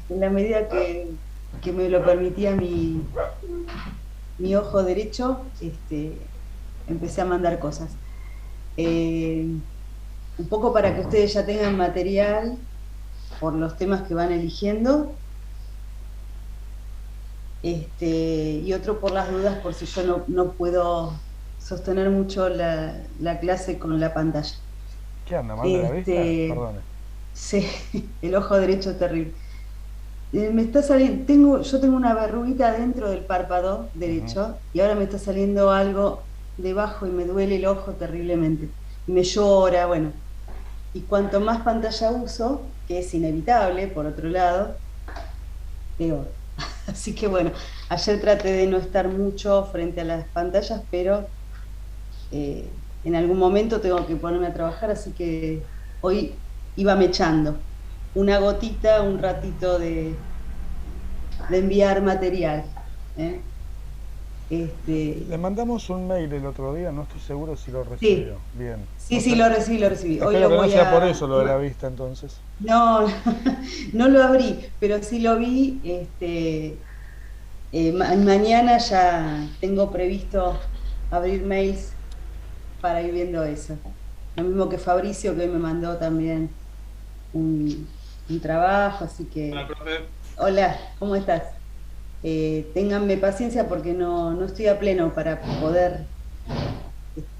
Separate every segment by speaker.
Speaker 1: En la medida que me lo permitía mi ojo derecho, empecé a mandar cosas. Eh, un poco para que ustedes ya tengan material por los temas que van eligiendo, y otro por las dudas, por si yo no puedo sostener mucho la clase con la pantalla.
Speaker 2: ¿Qué anda, mal de la vista?
Speaker 1: Este,
Speaker 2: Perdone.
Speaker 1: sí, el ojo derecho es terrible. Me está saliendo, yo tengo una verruguita dentro del párpado
Speaker 2: Ujú.
Speaker 1: derecho y ahora me está saliendo algo debajo y me duele el ojo terriblemente. Y me llora, bueno. Y cuanto más pantalla uso, que es inevitable, por otro lado, peor. Así que bueno, ayer traté de no estar mucho frente a las pantallas, pero en algún momento tengo que ponerme a trabajar, así que hoy iba mechando una gotita, un ratito de enviar material. ¿Eh?
Speaker 2: Le
Speaker 1: Este,
Speaker 2: mandamos un mail el otro día, no estoy seguro si lo recibió.
Speaker 1: sí,
Speaker 2: Bien.
Speaker 1: sí,
Speaker 2: No
Speaker 1: sí,
Speaker 2: sé.
Speaker 1: lo recibí, lo recibí. Hoy
Speaker 2: Espero
Speaker 1: lo
Speaker 2: que no
Speaker 1: voy
Speaker 2: sea por
Speaker 1: a...
Speaker 2: eso lo de la vista entonces.
Speaker 1: No, no lo abrí, pero sí lo vi. Mañana ya tengo previsto abrir mails para ir viendo eso. Lo mismo que Fabricio, que hoy me mandó también un trabajo, así
Speaker 3: Hola,
Speaker 1: que,
Speaker 3: profe.
Speaker 1: hola, ¿cómo estás? Ténganme paciencia porque no estoy a pleno para poder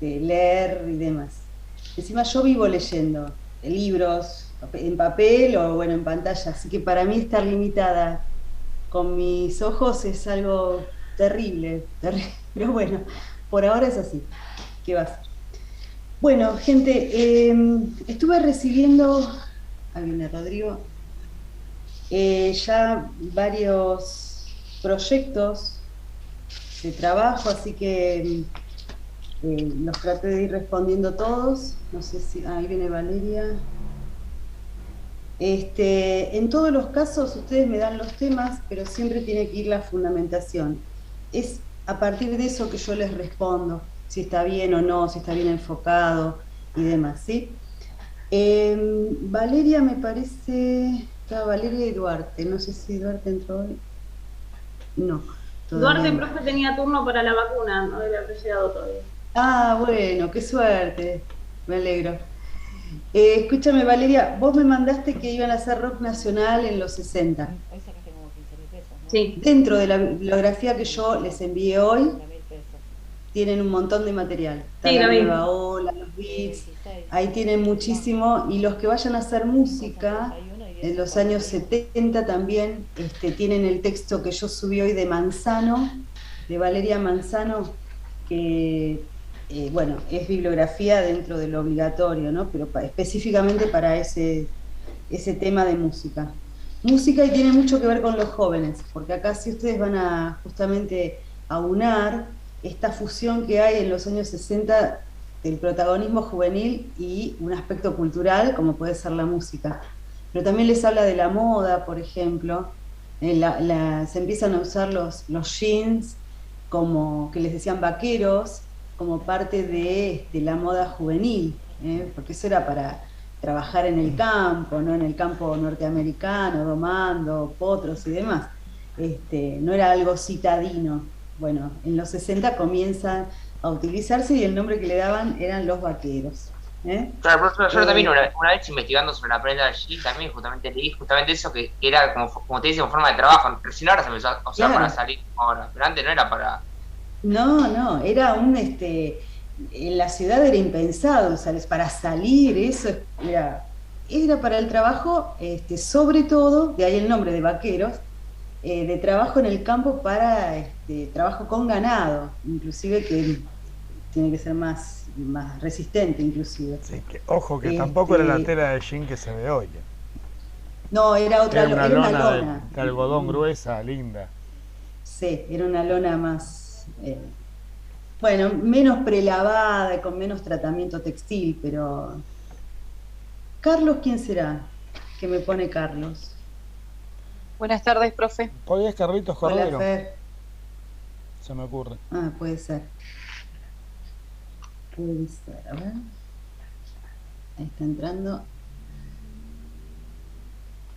Speaker 1: leer y demás. Encima yo vivo leyendo libros en papel o bueno, en pantalla, así que para mí estar limitada con mis ojos es algo terrible, pero bueno, por ahora es así. ¿Qué va a ser? Bueno, gente, estuve recibiendo, ahí viene Rodrigo, ya varios proyectos de trabajo, así que los traté de ir respondiendo todos. No sé si, ahí viene Valeria. En todos los casos ustedes me dan los temas, pero siempre tiene que ir la fundamentación. Es a partir de eso que yo les respondo, si está bien o no, si está bien enfocado y demás, ¿sí? Valeria me parece, está Valeria y Duarte, no sé si Duarte entró hoy. No, todavía
Speaker 4: Duarte,
Speaker 1: no.
Speaker 4: profe, tenía turno para la vacuna, no le habrá llegado todavía.
Speaker 1: Ah, bueno, qué suerte, me alegro. Escúchame, Valeria, vos me mandaste que iban a hacer rock nacional en los 60.
Speaker 5: Hoy sacaste como 15.000 pesos, ¿no?
Speaker 4: Sí,
Speaker 1: Dentro de la bibliografía que yo les envié hoy,
Speaker 5: 50.000 pesos.
Speaker 1: tienen un montón de material. Está
Speaker 4: sí,
Speaker 1: la
Speaker 4: lo
Speaker 1: nueva
Speaker 4: vi.
Speaker 1: ola, los beats,
Speaker 5: 16.
Speaker 1: ahí tienen
Speaker 5: No,
Speaker 1: muchísimo. Y los que vayan a hacer
Speaker 5: 5 son
Speaker 1: música,
Speaker 5: 31 y 10
Speaker 1: en
Speaker 5: son
Speaker 1: los años
Speaker 5: 41.
Speaker 1: 70 también, tienen el texto que yo subí hoy de Manzano, de Valeria Manzano, que, bueno, es bibliografía dentro de lo obligatorio, ¿no? Pero específicamente para ese tema de música. Música y tiene mucho que ver con los jóvenes, porque acá si ustedes van a justamente aunar esta fusión que hay en los años 60 del protagonismo juvenil y un aspecto cultural, como puede ser la música. Pero también les habla de la moda, por ejemplo. Se empiezan a usar los jeans como que les decían vaqueros, como parte de la moda juvenil, porque eso era para trabajar en el campo, ¿no? En el campo norteamericano, domando, potros y demás. No era algo citadino. Bueno, en los 60 comienzan a utilizarse y el nombre que le daban eran los vaqueros. ¿Eh?
Speaker 3: Claro, profesor, yo también
Speaker 1: Eh,
Speaker 3: una vez investigando sobre la prenda de G, también justamente leí justamente eso que era como te dicen, forma de trabajo. Recién ahora se empezó a usar para
Speaker 1: claro,
Speaker 3: salir ahora, pero antes no era para.
Speaker 1: no, era en la ciudad era impensado, ¿sabes? Para salir, eso era para el trabajo, sobre todo, de ahí el nombre de vaqueros, de trabajo en el campo para trabajo con ganado, inclusive que tiene que ser más resistente, inclusive.
Speaker 2: Sí, que, ojo, que tampoco era la
Speaker 1: Este,
Speaker 2: tela de jean que se ve hoy.
Speaker 1: no, era
Speaker 2: Era una
Speaker 1: era una
Speaker 2: lona
Speaker 1: lona.
Speaker 2: de algodón gruesa, linda.
Speaker 1: Sí, era una lona más, bueno, menos prelavada y con menos tratamiento textil, pero Carlos, ¿quién será? Que me pone Carlos.
Speaker 6: Buenas tardes, profe.
Speaker 2: Hoy es Carlitos
Speaker 1: Hola,
Speaker 2: Cordero,
Speaker 1: Fer.
Speaker 2: se me ocurre.
Speaker 1: Ah, puede ser. Puede ser, a ver. Ahí está entrando.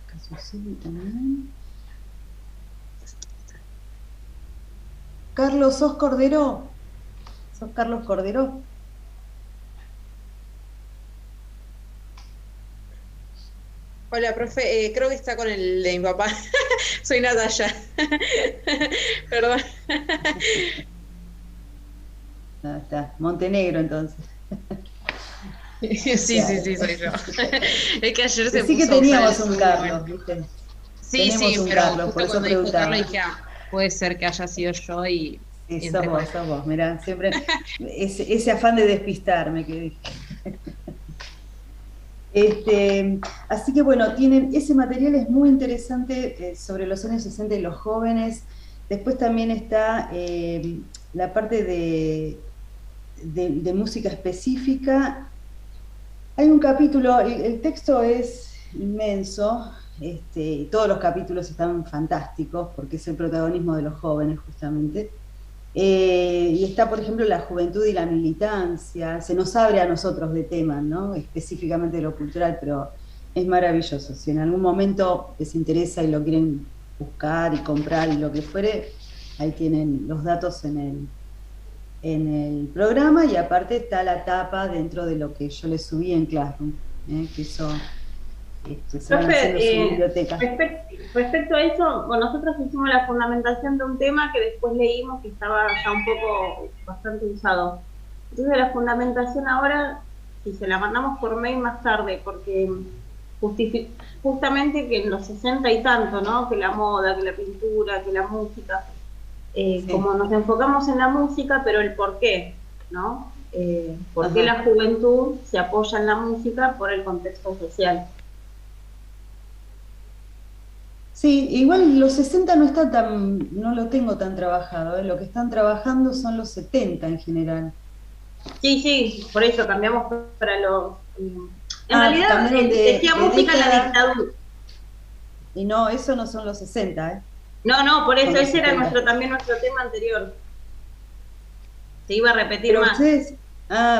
Speaker 1: Casusini también. Carlos, ¿sos Cordero? ¿Sos Carlos Cordero?
Speaker 7: Hola, profe. Creo que está con el de mi papá. Soy Natalia. Perdón.
Speaker 1: Ah, está. Montenegro, entonces.
Speaker 7: Sí, soy yo. Es que ayer se
Speaker 1: sí
Speaker 7: puso
Speaker 1: que teníamos
Speaker 7: a usar
Speaker 1: un
Speaker 7: el
Speaker 1: Carlos,
Speaker 7: Zoom.
Speaker 1: ¿viste?
Speaker 7: Sí,
Speaker 1: Tenemos un
Speaker 7: pero
Speaker 1: Carlos,
Speaker 7: justo
Speaker 1: por eso
Speaker 7: cuando dijo
Speaker 1: preguntaba.
Speaker 7: Carlos dije, puede ser que haya sido yo y
Speaker 1: Sí,
Speaker 7: entré con él.
Speaker 1: sos vos, mirá, siempre ese afán de despistarme que dije. Así que bueno, tienen, ese material es muy interesante sobre los años 60 y los jóvenes. Después también está la parte de música específica. Hay un capítulo, el texto es inmenso, todos los capítulos están fantásticos porque es el protagonismo de los jóvenes justamente. Y está, por ejemplo, la juventud y la militancia, se nos abre a nosotros de temas, ¿no? Específicamente de lo cultural, pero es maravilloso. Si en algún momento les interesa y lo quieren buscar y comprar y lo que fuere, ahí tienen los datos en el programa, y aparte está la tapa dentro de lo que yo les subí en Classroom, que eso se van haciendo su biblioteca.
Speaker 4: Respecto a eso, bueno, nosotros hicimos la fundamentación de un tema que después leímos que estaba ya un poco bastante usado. Entonces la fundamentación ahora, si se la mandamos por mail más tarde, porque justamente que en los 60 y tanto, ¿no? Que la moda, que la pintura, que la música, sí. Como nos enfocamos en la música, pero el por qué, ¿no? ¿Por qué la juventud se apoya en la música por el contexto social?
Speaker 1: Sí, igual los 60 no lo tengo tan trabajado, lo que están trabajando son los 70 en general.
Speaker 4: Sí, por eso cambiamos para los... En realidad decía música en la dictadura.
Speaker 1: Y no, eso no son los 60, ¿eh?
Speaker 4: No, por eso ese era también nuestro tema anterior. Se iba a repetir
Speaker 1: pero
Speaker 4: más.
Speaker 1: Ustedes,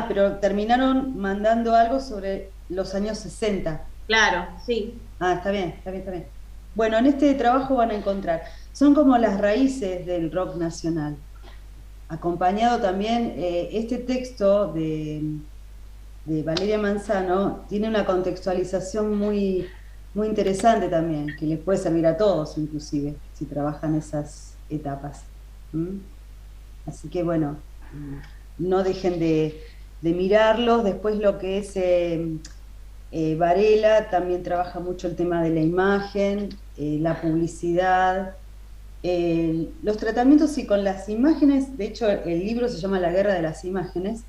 Speaker 1: pero terminaron mandando algo sobre los años 60.
Speaker 4: Claro, sí.
Speaker 1: Está bien. Bueno, en este trabajo van a encontrar, son como las raíces del rock nacional. Acompañado también, este texto de Valeria Manzano tiene una contextualización muy, muy interesante también, que les puede servir a todos inclusive, si trabajan esas etapas. Así que bueno, no dejen de mirarlos. Después lo que es Varela también trabaja mucho el tema de la imagen, la publicidad, los tratamientos y con las imágenes. De hecho el libro se llama La Guerra de las Imágenes,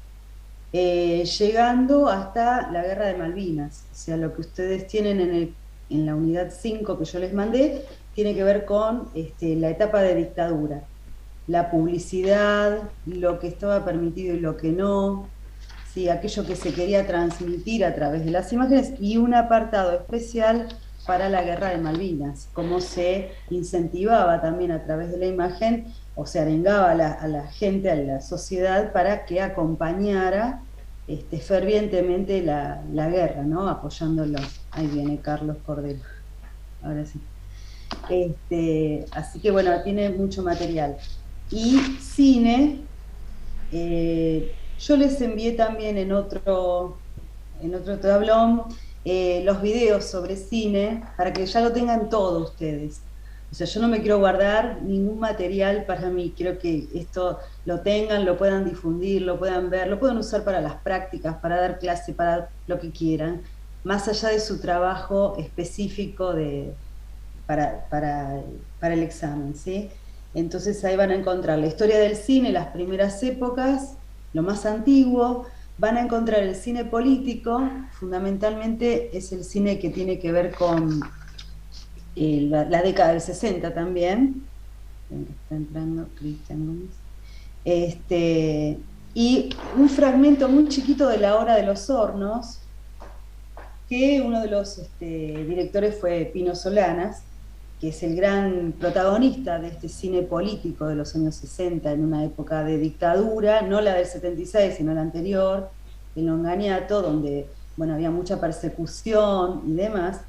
Speaker 1: llegando hasta la Guerra de Malvinas. O sea, lo que ustedes tienen en la unidad 5 que yo les mandé tiene que ver con la etapa de dictadura, la publicidad, lo que estaba permitido y lo que no, ¿sí? Aquello que se quería transmitir a través de las imágenes, y un apartado especial para la Guerra de Malvinas, cómo se incentivaba también a través de la imagen, o se arengaba a la gente, a la sociedad, para que acompañara fervientemente la guerra, ¿no? Apoyándolo. Ahí viene Carlos Cordero, ahora sí. Así que bueno, tiene mucho material. Y cine, yo les envié también en otro tablón los videos sobre cine, para que ya lo tengan todo ustedes. O sea, yo no me quiero guardar ningún material para mí, quiero que esto lo tengan, lo puedan difundir, lo puedan ver, lo puedan usar para las prácticas, para dar clase, para lo que quieran, más allá de su trabajo específico para el examen, ¿sí? Entonces ahí van a encontrar la historia del cine, las primeras épocas, lo más antiguo. Van a encontrar el cine político, fundamentalmente es el cine que tiene que ver con la década del 60 también. Está entrando Cristian Gómez. Y un fragmento muy chiquito de La Hora de los Hornos, que uno de los directores fue Pino Solanas, que es el gran protagonista de este cine político de los años 60, en una época de dictadura, no la del 76, sino la anterior, el Longaniato, donde bueno, había mucha persecución y demás,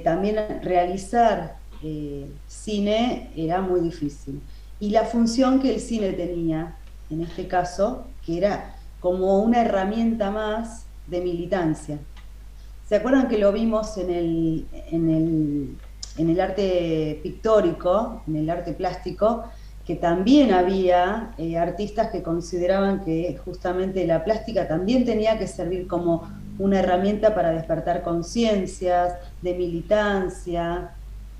Speaker 1: también realizar cine era muy difícil. Y la función que el cine tenía, en este caso, que era como una herramienta más de militancia. ¿Se acuerdan que lo vimos en el arte pictórico, en el arte plástico, que también había artistas que consideraban que justamente la plástica también tenía que servir como una herramienta para despertar conciencias, de militancia,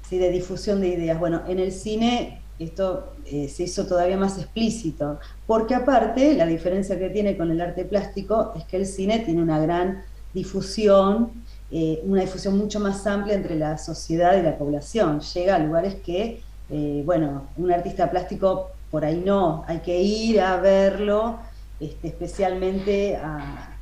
Speaker 1: ¿sí? De difusión de ideas? Bueno, en el cine esto se hizo todavía más explícito, porque aparte, la diferencia que tiene con el arte plástico es que el cine tiene una gran difusión, una difusión mucho más amplia entre la sociedad y la población. Llega a lugares que, bueno, un artista plástico por ahí no, hay que ir a verlo, especialmente a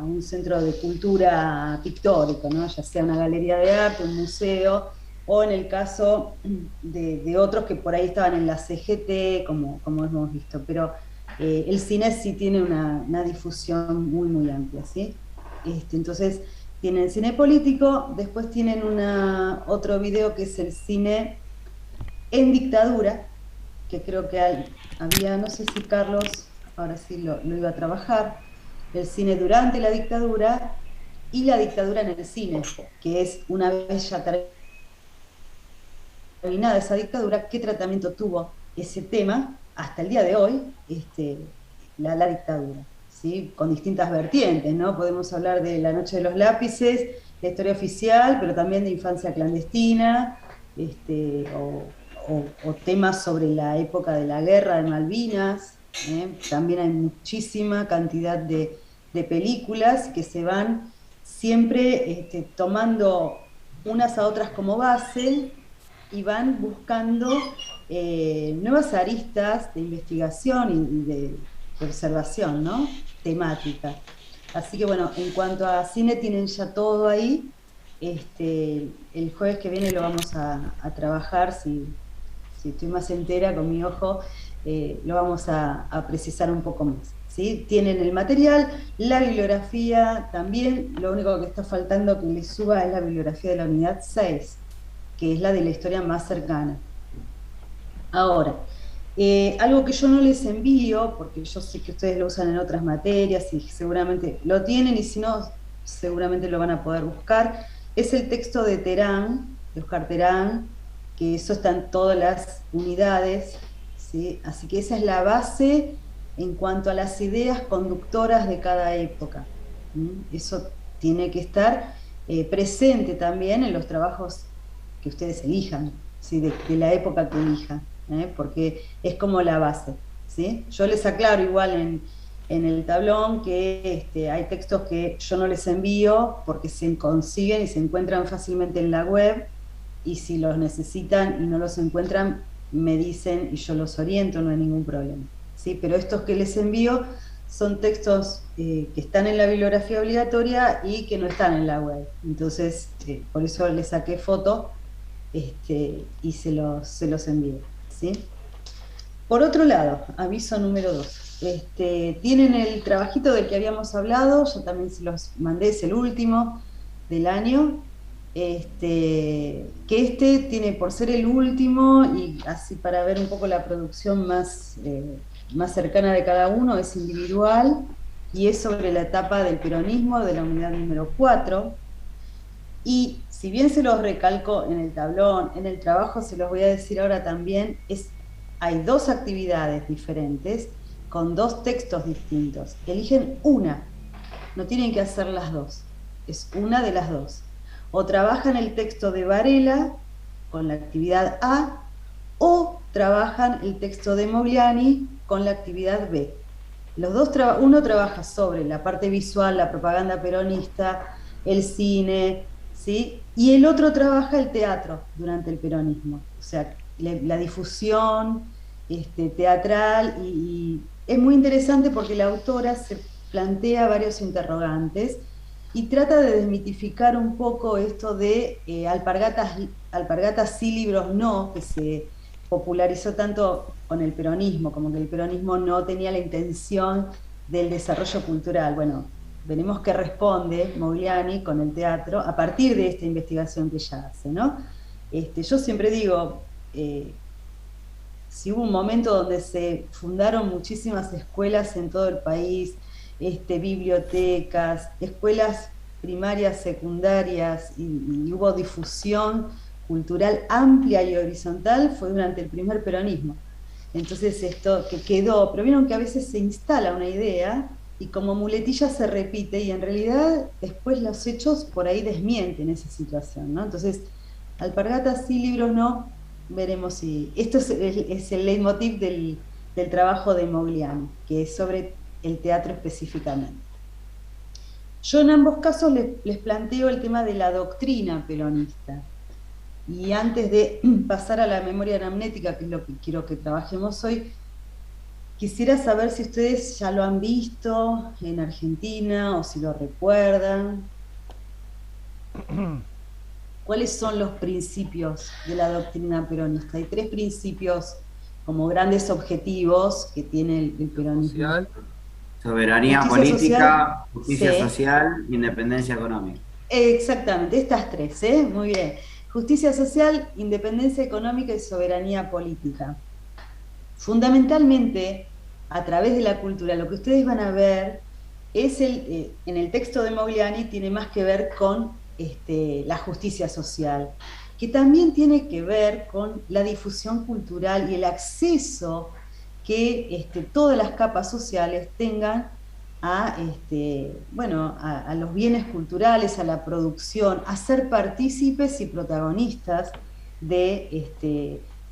Speaker 1: un centro de cultura pictórico, ¿no? Ya sea una galería de arte, un museo, o en el caso de otros que por ahí estaban en la CGT, como hemos visto, pero el cine sí tiene una difusión muy, muy amplia, ¿sí? Entonces, tienen cine político, después tienen otro video que es el cine en dictadura, que creo que había, no sé si Carlos, ahora sí lo iba a trabajar, el cine durante la dictadura y la dictadura en el cine, que es una vez ya terminada esa dictadura, qué tratamiento tuvo ese tema hasta el día de hoy, la dictadura, ¿sí? Con distintas vertientes, ¿no? Podemos hablar de La noche de los lápices, la historia oficial, pero también de infancia clandestina, o temas sobre la época de la guerra de Malvinas, también hay muchísima cantidad de películas que se van siempre tomando unas a otras como base y van buscando nuevas aristas de investigación y de observación, ¿no? Temática. Así que bueno, en cuanto a cine tienen ya todo ahí. El jueves que viene lo vamos a trabajar, si estoy más entera con mi ojo, lo vamos a precisar un poco más, ¿sí? Tienen el material, la bibliografía también, lo único que está faltando que les suba es la bibliografía de la unidad 6, que es la de la historia más cercana. Ahora, algo que yo no les envío, porque yo sé que ustedes lo usan en otras materias y seguramente lo tienen, y si no, seguramente lo van a poder buscar, es el texto de Terán, de Oscar Terán, que eso está en todas las unidades, ¿sí? Así que esa es la base en cuanto a las ideas conductoras de cada época. Eso tiene que estar presente también en los trabajos que ustedes elijan, ¿sí? de la época que elijan, porque es como la base, ¿sí? Yo les aclaro igual en el tablón que hay textos que yo no les envío porque se consiguen y se encuentran fácilmente en la web, y si los necesitan y no los encuentran, me dicen y yo los oriento, no hay ningún problema, ¿sí? Pero estos que les envío son textos que están en la bibliografía obligatoria y que no están en la web. Entonces, por eso les saqué foto y se los envío, ¿sí? Por otro lado, aviso número 2. Tienen el trabajito del que habíamos hablado, yo también se los mandé, es el último del año. Que tiene, por ser el último, y así para ver un poco la producción más cercana de cada uno, es individual, y es sobre la etapa del peronismo de la unidad número 4, y si bien se los recalco en el tablón, en el trabajo se los voy a decir ahora también, hay 2 actividades diferentes, con 2 textos distintos. Eligen una, no tienen que hacer las 2, es una de las 2. O trabajan el texto de Varela con la actividad A, o trabajan el texto de Mogliani con la actividad B. Los dos uno trabaja sobre la parte visual, la propaganda peronista, el cine, ¿sí? Y el otro trabaja el teatro durante el peronismo, o sea, la difusión teatral, y es muy interesante porque la autora se plantea varios interrogantes y trata de desmitificar un poco esto de alpargatas sí, libros no, que se popularizó tanto con el peronismo, como que el peronismo no tenía la intención del desarrollo cultural. Bueno, veremos qué responde Mogliani con el teatro a partir de esta investigación que ella hace, ¿no? Yo siempre digo, si hubo un momento donde se fundaron muchísimas escuelas en todo el país, bibliotecas, escuelas primarias, secundarias, y hubo difusión cultural amplia y horizontal, fue durante el primer peronismo. Entonces esto que quedó, pero vieron que a veces se instala una idea y como muletilla se repite y en realidad después los hechos por ahí desmienten esa situación, ¿no? Entonces, alpargatas sí, libros no, veremos si... Esto es el leitmotiv del trabajo de Mogliani, que es sobre el teatro específicamente. Yo en ambos casos les planteo el tema de la doctrina peronista. Y antes de pasar a la memoria anamnética, que es lo que quiero que trabajemos hoy, quisiera saber si ustedes ya lo han visto en Argentina o si lo recuerdan. ¿Cuáles son los principios de la doctrina peronista? Hay 3 principios como grandes objetivos que tiene el peronismo.
Speaker 8: Social, soberanía
Speaker 1: Justicia
Speaker 8: política,
Speaker 1: social,
Speaker 8: justicia
Speaker 1: sí.
Speaker 8: social, independencia económica.
Speaker 1: Exactamente, estas 3, ¿eh? Muy bien. Justicia social, independencia económica y soberanía política. Fundamentalmente, a través de la cultura, lo que ustedes van a ver es en el texto de Mogliani tiene más que ver con la justicia social, que también tiene que ver con la difusión cultural y el acceso que todas las capas sociales tengan a los bienes culturales, a la producción, a ser partícipes y protagonistas de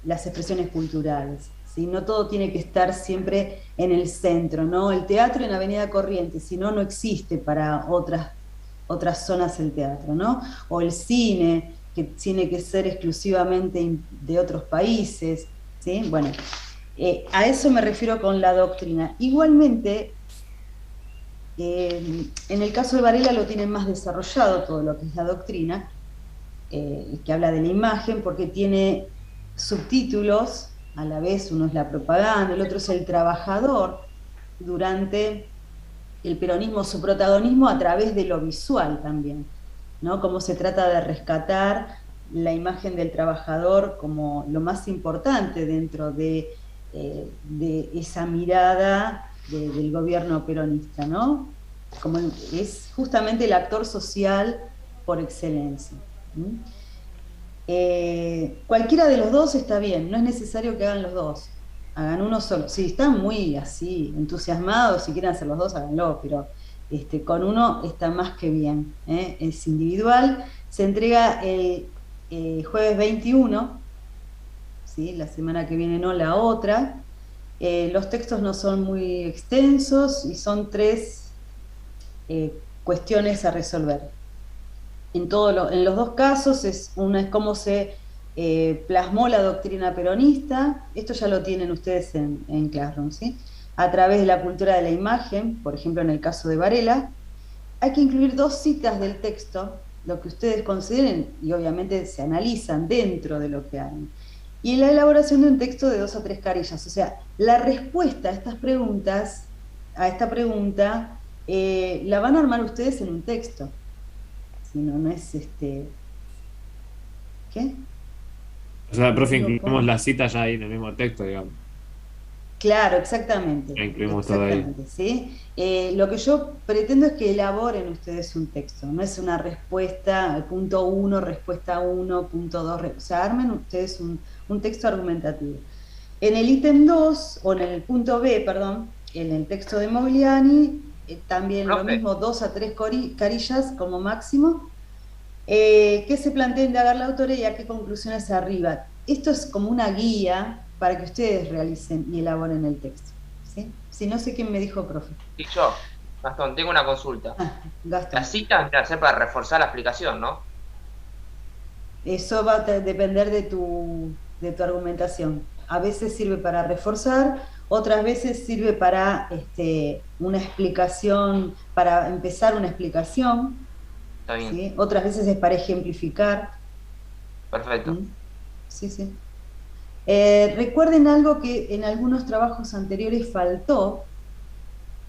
Speaker 1: las expresiones culturales. ¿Sí? No todo tiene que estar siempre en el centro, ¿no? El teatro en Avenida Corrientes, si no, no existe para otras zonas el teatro, ¿no? O el cine, que tiene que ser exclusivamente de otros países, ¿sí? Bueno, a eso me refiero con la doctrina. Igualmente, en el caso de Varela lo tienen más desarrollado todo lo que es la doctrina, que habla de la imagen, porque tiene subtítulos, a la vez uno es la propaganda, el otro es el trabajador durante el peronismo, su protagonismo a través de lo visual también, ¿no? Cómo se trata de rescatar la imagen del trabajador como lo más importante dentro de esa mirada del gobierno peronista, ¿no? Como es justamente el actor social por excelencia. Cualquiera de los dos está bien, no es necesario que hagan los dos, hagan uno solo. Si están muy así entusiasmados, si quieren hacer los dos, háganlo, pero con uno está más que bien, ¿eh? Es individual, se entrega el jueves 21, ¿sí? La semana que viene no, la otra. Los textos no son muy extensos y son 3 cuestiones a resolver. En los 2 casos, una es cómo se plasmó la doctrina peronista, esto ya lo tienen ustedes en Classroom, ¿sí? A través de la cultura de la imagen, por ejemplo en el caso de Varela, hay que incluir 2 citas del texto, lo que ustedes consideren, y obviamente se analizan dentro de lo que hagan. Y la elaboración de un texto de 2 o 3 carillas, o sea, la respuesta a estas preguntas, a esta pregunta, la van a armar ustedes en un texto. Si no, no es ¿qué?
Speaker 9: O sea, profe, incluimos la cita ya ahí en el mismo texto, digamos.
Speaker 1: Claro, exactamente.
Speaker 9: Ya incluimos todo ahí.
Speaker 1: ¿Sí? Lo que yo pretendo es que elaboren ustedes un texto, no es una respuesta, punto 1, respuesta 1, punto 2, o sea, armen ustedes un texto argumentativo. En el ítem 2, o en el punto B, perdón, en el texto de Mogliani, también lo mismo, 2 a 3 carillas como máximo, que se plantea indagar la autoría y a qué conclusiones arriba. Esto es como una guía para que ustedes realicen y elaboren el texto, ¿sí? Si no sé quién me dijo, profe.
Speaker 3: Sí, yo, Gastón, tengo una consulta.
Speaker 1: Gastón.
Speaker 3: La cita debe ser para reforzar la explicación, ¿no?
Speaker 1: Eso va a depender de tu argumentación. A veces sirve para reforzar, otras veces sirve para una explicación, para empezar una explicación.
Speaker 3: Está bien.
Speaker 1: ¿Sí? Otras veces es para ejemplificar.
Speaker 3: Perfecto.
Speaker 1: Sí, sí. Recuerden algo que en algunos trabajos anteriores faltó,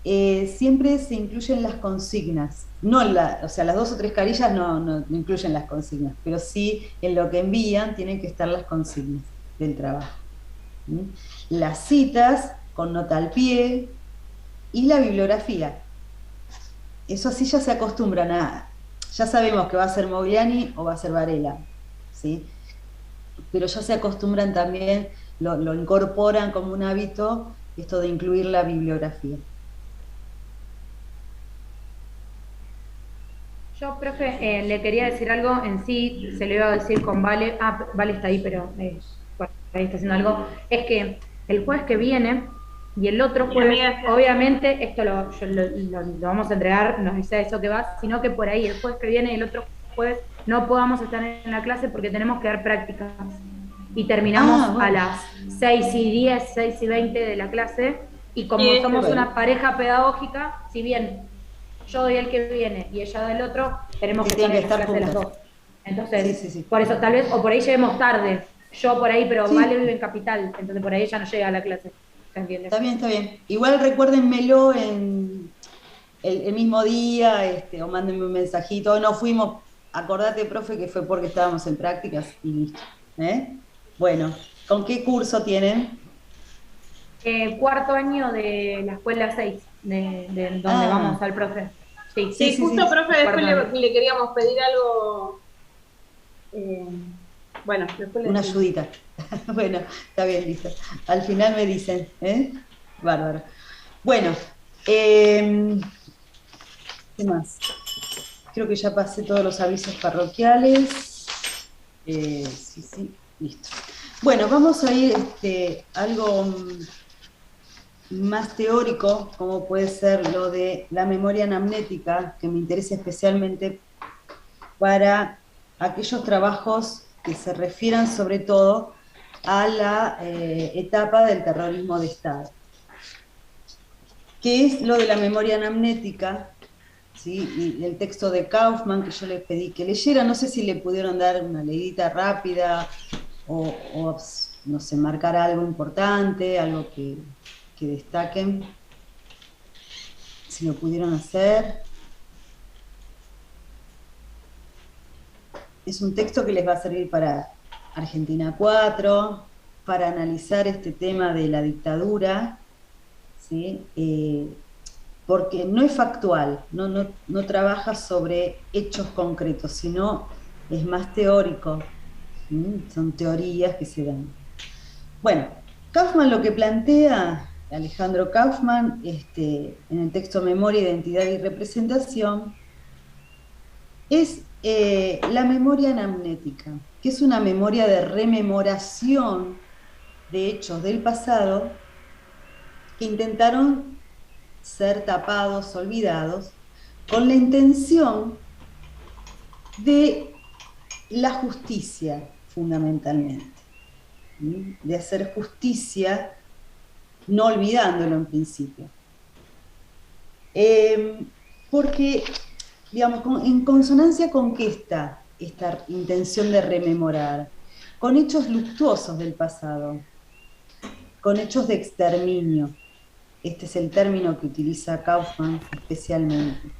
Speaker 1: siempre se incluyen las consignas. No o sea, las 2 o 3 carillas no incluyen las consignas, pero sí en lo que envían tienen que estar las consignas del trabajo. Las citas con nota al pie y la bibliografía. Eso así ya se acostumbran ya sabemos que va a ser Mogliani o va a ser Varela, ¿sí? Pero ya se acostumbran también, lo incorporan como un hábito, esto de incluir la bibliografía.
Speaker 5: Yo, profe, le quería decir algo en sí, se lo iba a decir con Vale, Vale está ahí, pero por ahí está haciendo algo, es que el jueves que viene y el otro jueves, obviamente, esto lo vamos a entregar, no dice eso que va, sino que por ahí el jueves que viene y el otro jueves no podamos estar en la clase porque tenemos que dar prácticas y terminamos a las 6:10, 6:20 de la clase, y como somos una pareja pedagógica, si bien yo doy el que viene y ella da el otro, tenemos que estar en la clase las 2. Entonces, sí. Por eso tal vez, o por ahí lleguemos tarde, yo por ahí, pero Vale vive en Capital, entonces por ahí ella no llega a la clase. ¿Se entiende?
Speaker 1: Está bien. Igual recuérdenmelo en el mismo día, o mándenme un mensajito. No fuimos, acordate, profe, que fue porque estábamos en prácticas y listo. Bueno, ¿con qué curso tienen?
Speaker 5: Cuarto año de la escuela 6, de donde vamos al profe.
Speaker 4: Sí, justo, profe, después le queríamos pedir algo. Bueno, después
Speaker 1: una ayudita. Bueno, está bien, listo. Al final me dicen, Bárbaro. Bueno, ¿qué más? Creo que ya pasé todos los avisos parroquiales. Sí, listo. Bueno, vamos a ir algo más teórico, como puede ser lo de la memoria anamnética, que me interesa especialmente para aquellos trabajos que se refieran sobre todo a la etapa del terrorismo de Estado. ¿Qué es lo de la memoria anamnética? ¿Sí? Y el texto de Kaufman, que yo les pedí que leyera, no sé si le pudieron dar una leidita rápida o no sé, marcar algo importante, algo que destaquen, si lo pudieron hacer. Es un texto que les va a servir para Argentina 4, para analizar este tema de la dictadura, ¿sí? Porque no es factual, no trabaja sobre hechos concretos, sino es más teórico, son teorías que se dan. Bueno, Kaufman lo que plantea, Alejandro Kaufman, en el texto Memoria, Identidad y Representación, es la memoria anamnética, que es una memoria de rememoración de hechos del pasado que intentaron ser tapados, olvidados, con la intención de la justicia, fundamentalmente, de hacer justicia, no olvidándolo en principio. Porque, digamos, en consonancia con qué está esta intención de rememorar, con hechos luctuosos del pasado, con hechos de exterminio. Este es el término que utiliza Kaufman especialmente.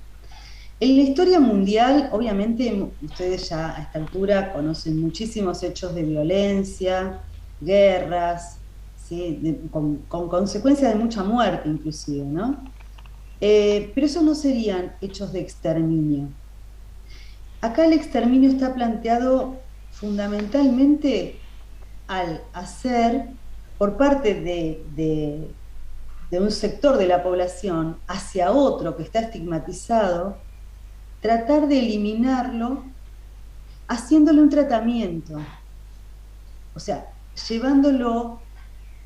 Speaker 1: En la historia mundial, obviamente, ustedes ya a esta altura conocen muchísimos hechos de violencia, guerras, ¿sí? con consecuencias de mucha muerte inclusive, ¿no? Pero esos no serían hechos de exterminio. Acá el exterminio está planteado fundamentalmente al hacer, por parte de un sector de la población hacia otro que está estigmatizado, tratar de eliminarlo haciéndole un tratamiento. O sea, llevándolo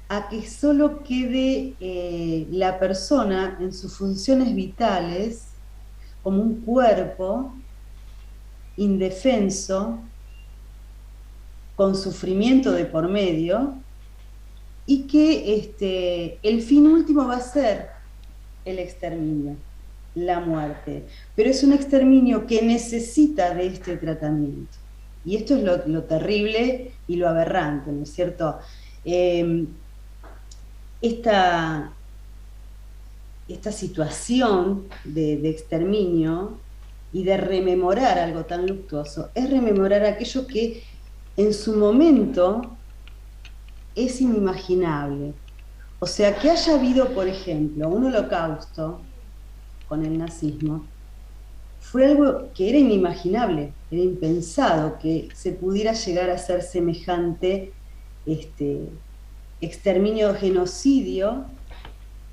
Speaker 1: a que solo quede la persona en sus funciones vitales como un cuerpo indefenso, con sufrimiento de por medio, y que el fin último va a ser el exterminio, la muerte. Pero es un exterminio que necesita de este tratamiento. Y esto es lo terrible y lo aberrante, ¿no es cierto? esta situación de exterminio y de rememorar algo tan luctuoso, es rememorar aquello que en su momento es inimaginable. O sea, que haya habido, por ejemplo, un holocausto con el nazismo, fue algo que era inimaginable, era impensado que se pudiera llegar a ser semejante exterminio o genocidio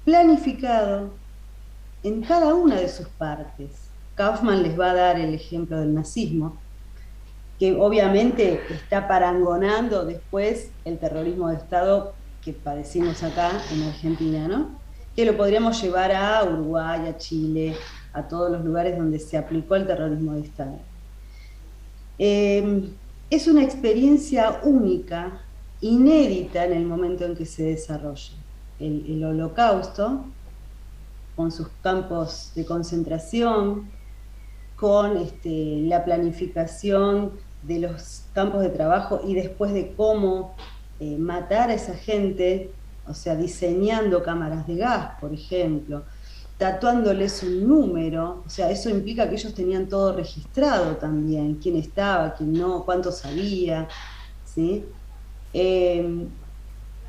Speaker 1: planificado en cada una de sus partes. Kaufman les va a dar el ejemplo del nazismo, que obviamente está parangonando después el terrorismo de Estado que padecimos acá en Argentina, ¿no? Que lo podríamos llevar a Uruguay, a Chile, a todos los lugares donde se aplicó el terrorismo de Estado. Es una experiencia única, inédita en el momento en que se desarrolla. El Holocausto, con sus campos de concentración, con la planificación de los campos de trabajo y después de cómo matar a esa gente, o sea, diseñando cámaras de gas, por ejemplo, tatuándoles un número, o sea, eso implica que ellos tenían todo registrado también, quién estaba, quién no, cuánto sabía, ¿sí?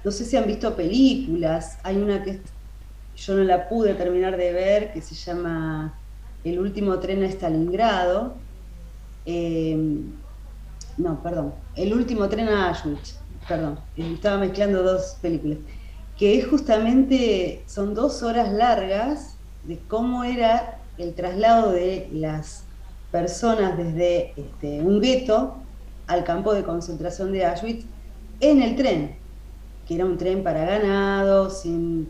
Speaker 1: No sé si han visto películas, hay una que yo no la pude terminar de ver, que se llama El último tren a Stalingrado, no, perdón, El último tren a Auschwitz, perdón, estaba mezclando dos películas, que es justamente, son 2 horas largas de cómo era el traslado de las personas desde un gueto al campo de concentración de Auschwitz en el tren, que era un tren para ganado, sin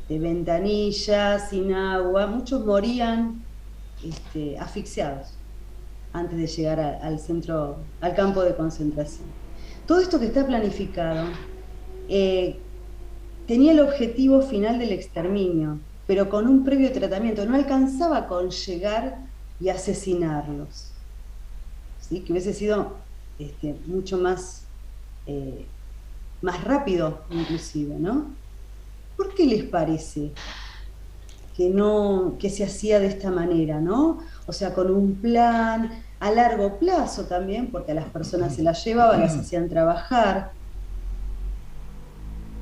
Speaker 1: ventanillas, sin agua. Muchos morían asfixiados antes de llegar al centro, al campo de concentración. Todo esto que está planificado tenía el objetivo final del exterminio, pero con un previo tratamiento. No alcanzaba con llegar y asesinarlos, ¿sí? Que hubiese sido mucho más rápido, inclusive, ¿no? ¿Por qué les parece que se hacía de esta manera, ¿no? O sea, con un plan a largo plazo también, porque a las personas se las llevaban, las hacían trabajar.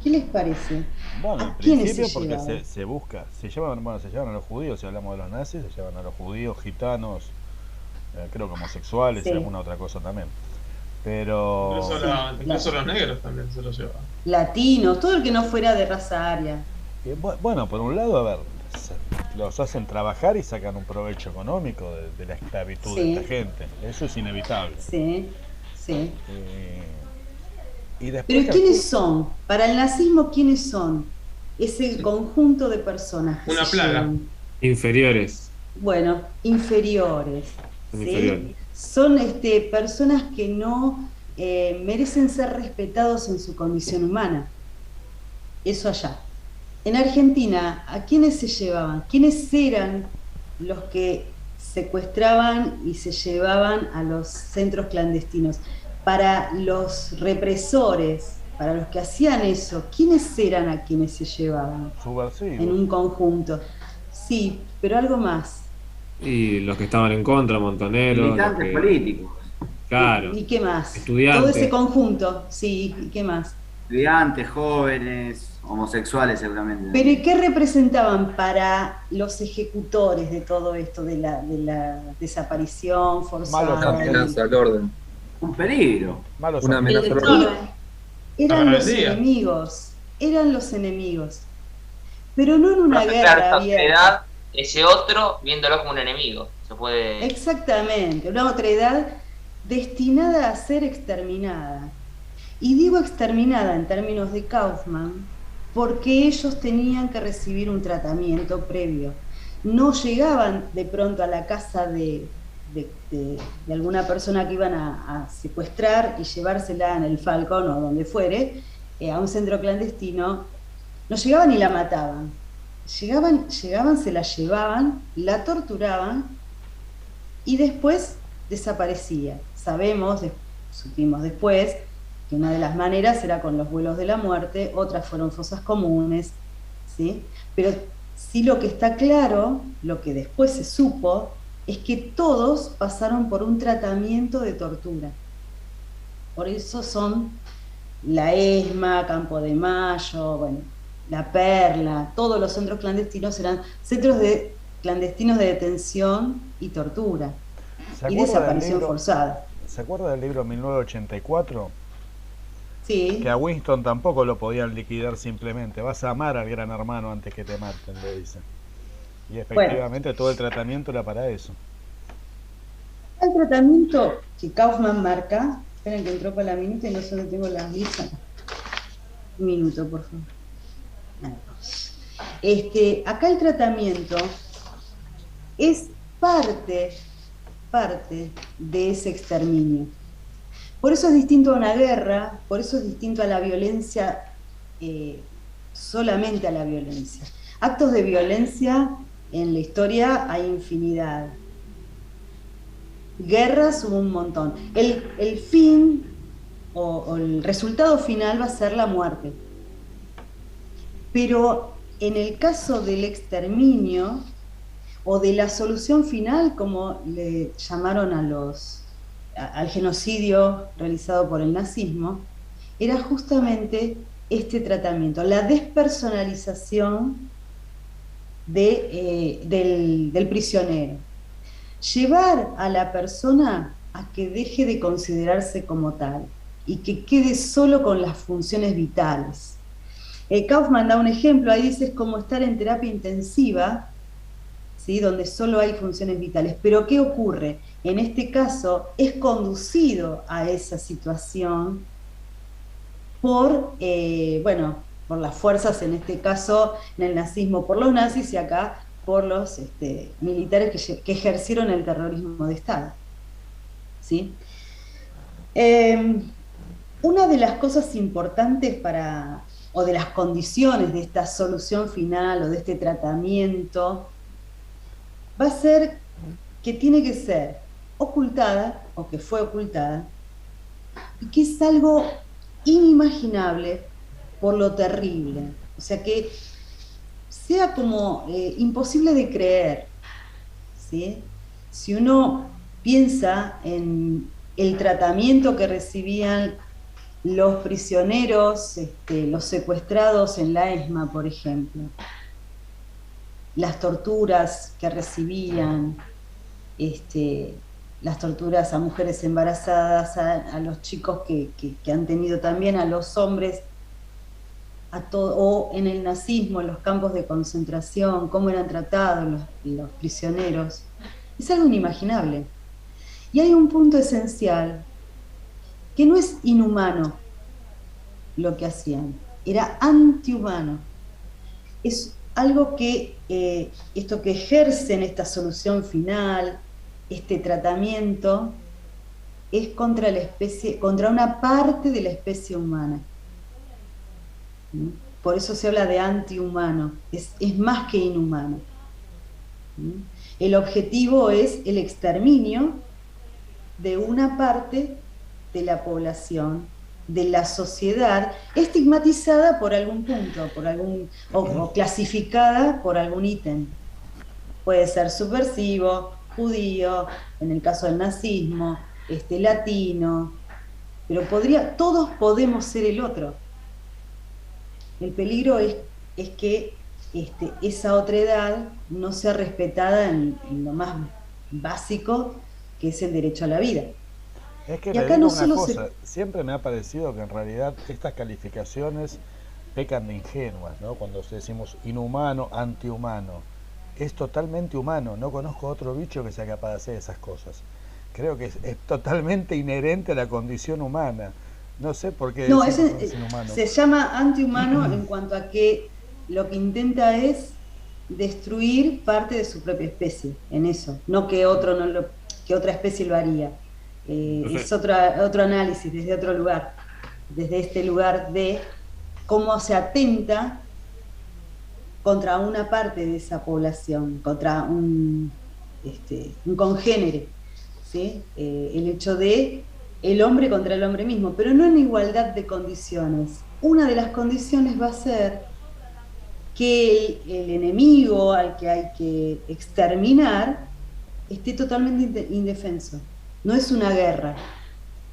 Speaker 1: ¿Qué les parece?
Speaker 10: Bueno, en principio porque se llevan a los judíos, si hablamos de los nazis, se llevan a los judíos, gitanos, creo que homosexuales, sí, y alguna otra cosa también. Pero
Speaker 11: incluso los negros también se los llevan.
Speaker 1: Latinos, todo el que no fuera de raza aria.
Speaker 10: Bueno, por un lado, a ver, los hacen trabajar y sacan un provecho económico de la esclavitud, sí, de esta gente. Eso es inevitable.
Speaker 1: Sí, sí.
Speaker 10: Y después,
Speaker 1: pero ¿quiénes son? Para el nazismo, ¿quiénes son? Ese conjunto de personas.
Speaker 11: Una plaga.
Speaker 9: Inferiores.
Speaker 1: Bueno, inferiores. ¿Sí? Son personas que no merecen ser respetados en su condición humana. Eso allá. En Argentina, ¿a quiénes se llevaban? ¿Quiénes eran los que secuestraban y se llevaban a los centros clandestinos? Para los represores, para los que hacían eso, ¿quiénes eran a quienes se llevaban?
Speaker 10: Subversivos.
Speaker 1: En un conjunto. Sí, pero algo más.
Speaker 9: Y los que estaban en contra, Montoneros.
Speaker 8: Militantes políticos.
Speaker 9: Claro.
Speaker 1: ¿Y qué más?
Speaker 9: Estudiantes.
Speaker 1: Todo ese conjunto, sí, ¿y qué más?
Speaker 8: Estudiantes, jóvenes, homosexuales seguramente.
Speaker 1: Pero ¿y qué representaban para los ejecutores de todo esto, de la desaparición forzada?
Speaker 11: Una amenaza al orden.
Speaker 8: Un peligro.
Speaker 11: Una amenaza al orden.
Speaker 1: Eran los enemigos. Pero no en una guerra abierta.
Speaker 3: Ese otro viéndolo como un enemigo. Se puede...
Speaker 1: Exactamente, una otra edad destinada a ser exterminada. Y digo exterminada en términos de Kaufman porque ellos tenían que recibir un tratamiento previo. No llegaban de pronto a la casa de alguna persona que iban a secuestrar y llevársela en el Falcón o donde fuere, a un centro clandestino. No llegaban y la mataban. Llegaban, se la llevaban, la torturaban y después desaparecía. Supimos después que una de las maneras era con los vuelos de la muerte, otras fueron fosas comunes, ¿sí? Pero Sí, lo que está claro, lo que después se supo, es que todos pasaron por un tratamiento de tortura. Por eso son la ESMA, Campo de Mayo, bueno, La Perla, todos los centros clandestinos eran centros clandestinos de detención y tortura y desaparición forzada.
Speaker 10: ¿Se acuerda del libro 1984?
Speaker 1: Sí.
Speaker 10: Que a Winston tampoco lo podían liquidar simplemente. Vas a amar al gran hermano antes que te maten, le dicen. Y efectivamente todo el tratamiento era para eso.
Speaker 1: El tratamiento que Kaufman marca, esperen que entró para la minuta y no solo tengo las listas. Un minuto, por favor. Acá el tratamiento es parte de ese exterminio. Por eso es distinto a una guerra, por eso es distinto a la violencia, solamente a la violencia. Actos de violencia en la historia hay infinidad. Guerras hubo un montón. El fin o el resultado final va a ser la muerte. Pero en el caso del exterminio o de la solución final, como le llamaron al genocidio realizado por el nazismo, era justamente este tratamiento, la despersonalización del prisionero. Llevar a la persona a que deje de considerarse como tal y que quede solo con las funciones vitales. Kaufman da un ejemplo, ahí dice, es como estar en terapia intensiva, ¿sí? Donde solo hay funciones vitales. Pero ¿qué ocurre? En este caso es conducido a esa situación por las fuerzas, en este caso en el nazismo por los nazis y acá por los militares que ejercieron el terrorismo de Estado. ¿Sí? Una de las cosas importantes o de las condiciones de esta solución final o de este tratamiento va a ser que tiene que ser ocultada o que fue ocultada y que es algo inimaginable por lo terrible, o sea que sea como imposible de creer, ¿sí? Si uno piensa en el tratamiento que recibían los prisioneros, los secuestrados en la ESMA, por ejemplo, las torturas que recibían, las torturas a mujeres embarazadas, a los chicos que han tenido también, a los hombres, o en el nazismo, en los campos de concentración, cómo eran tratados los prisioneros, es algo inimaginable. Y hay un punto esencial, que no es inhumano lo que hacían, era antihumano. Es algo que, esto que ejercen esta solución final, este tratamiento, es contra la especie, contra una parte de la especie humana. ¿Sí? Por eso se habla de antihumano, es más que inhumano. ¿Sí? El objetivo es el exterminio de una parte de la población, de la sociedad, estigmatizada por algún punto, o clasificada por algún ítem. Puede ser subversivo, judío, en el caso del nazismo, latino, pero todos podemos ser el otro. El peligro es que esa otredad no sea respetada en lo más básico, que es el derecho a la vida.
Speaker 10: Es que le digo una cosa, siempre me ha parecido que en realidad estas calificaciones pecan de ingenuas, ¿no? Cuando decimos inhumano, antihumano, es totalmente humano, no conozco otro bicho que sea capaz de hacer esas cosas. Creo que es totalmente inherente a la condición humana. No sé por qué
Speaker 1: no, es inhumano. Se llama antihumano en cuanto a que lo que intenta es destruir parte de su propia especie, en eso, no que que otra especie lo haría. Es otro análisis desde otro lugar, desde este lugar de cómo se atenta contra una parte de esa población, contra un congénere, ¿sí? El hecho de el hombre contra el hombre mismo, pero no en igualdad de condiciones. Una de las condiciones va a ser que el enemigo al que hay que exterminar esté totalmente indefenso. No es una guerra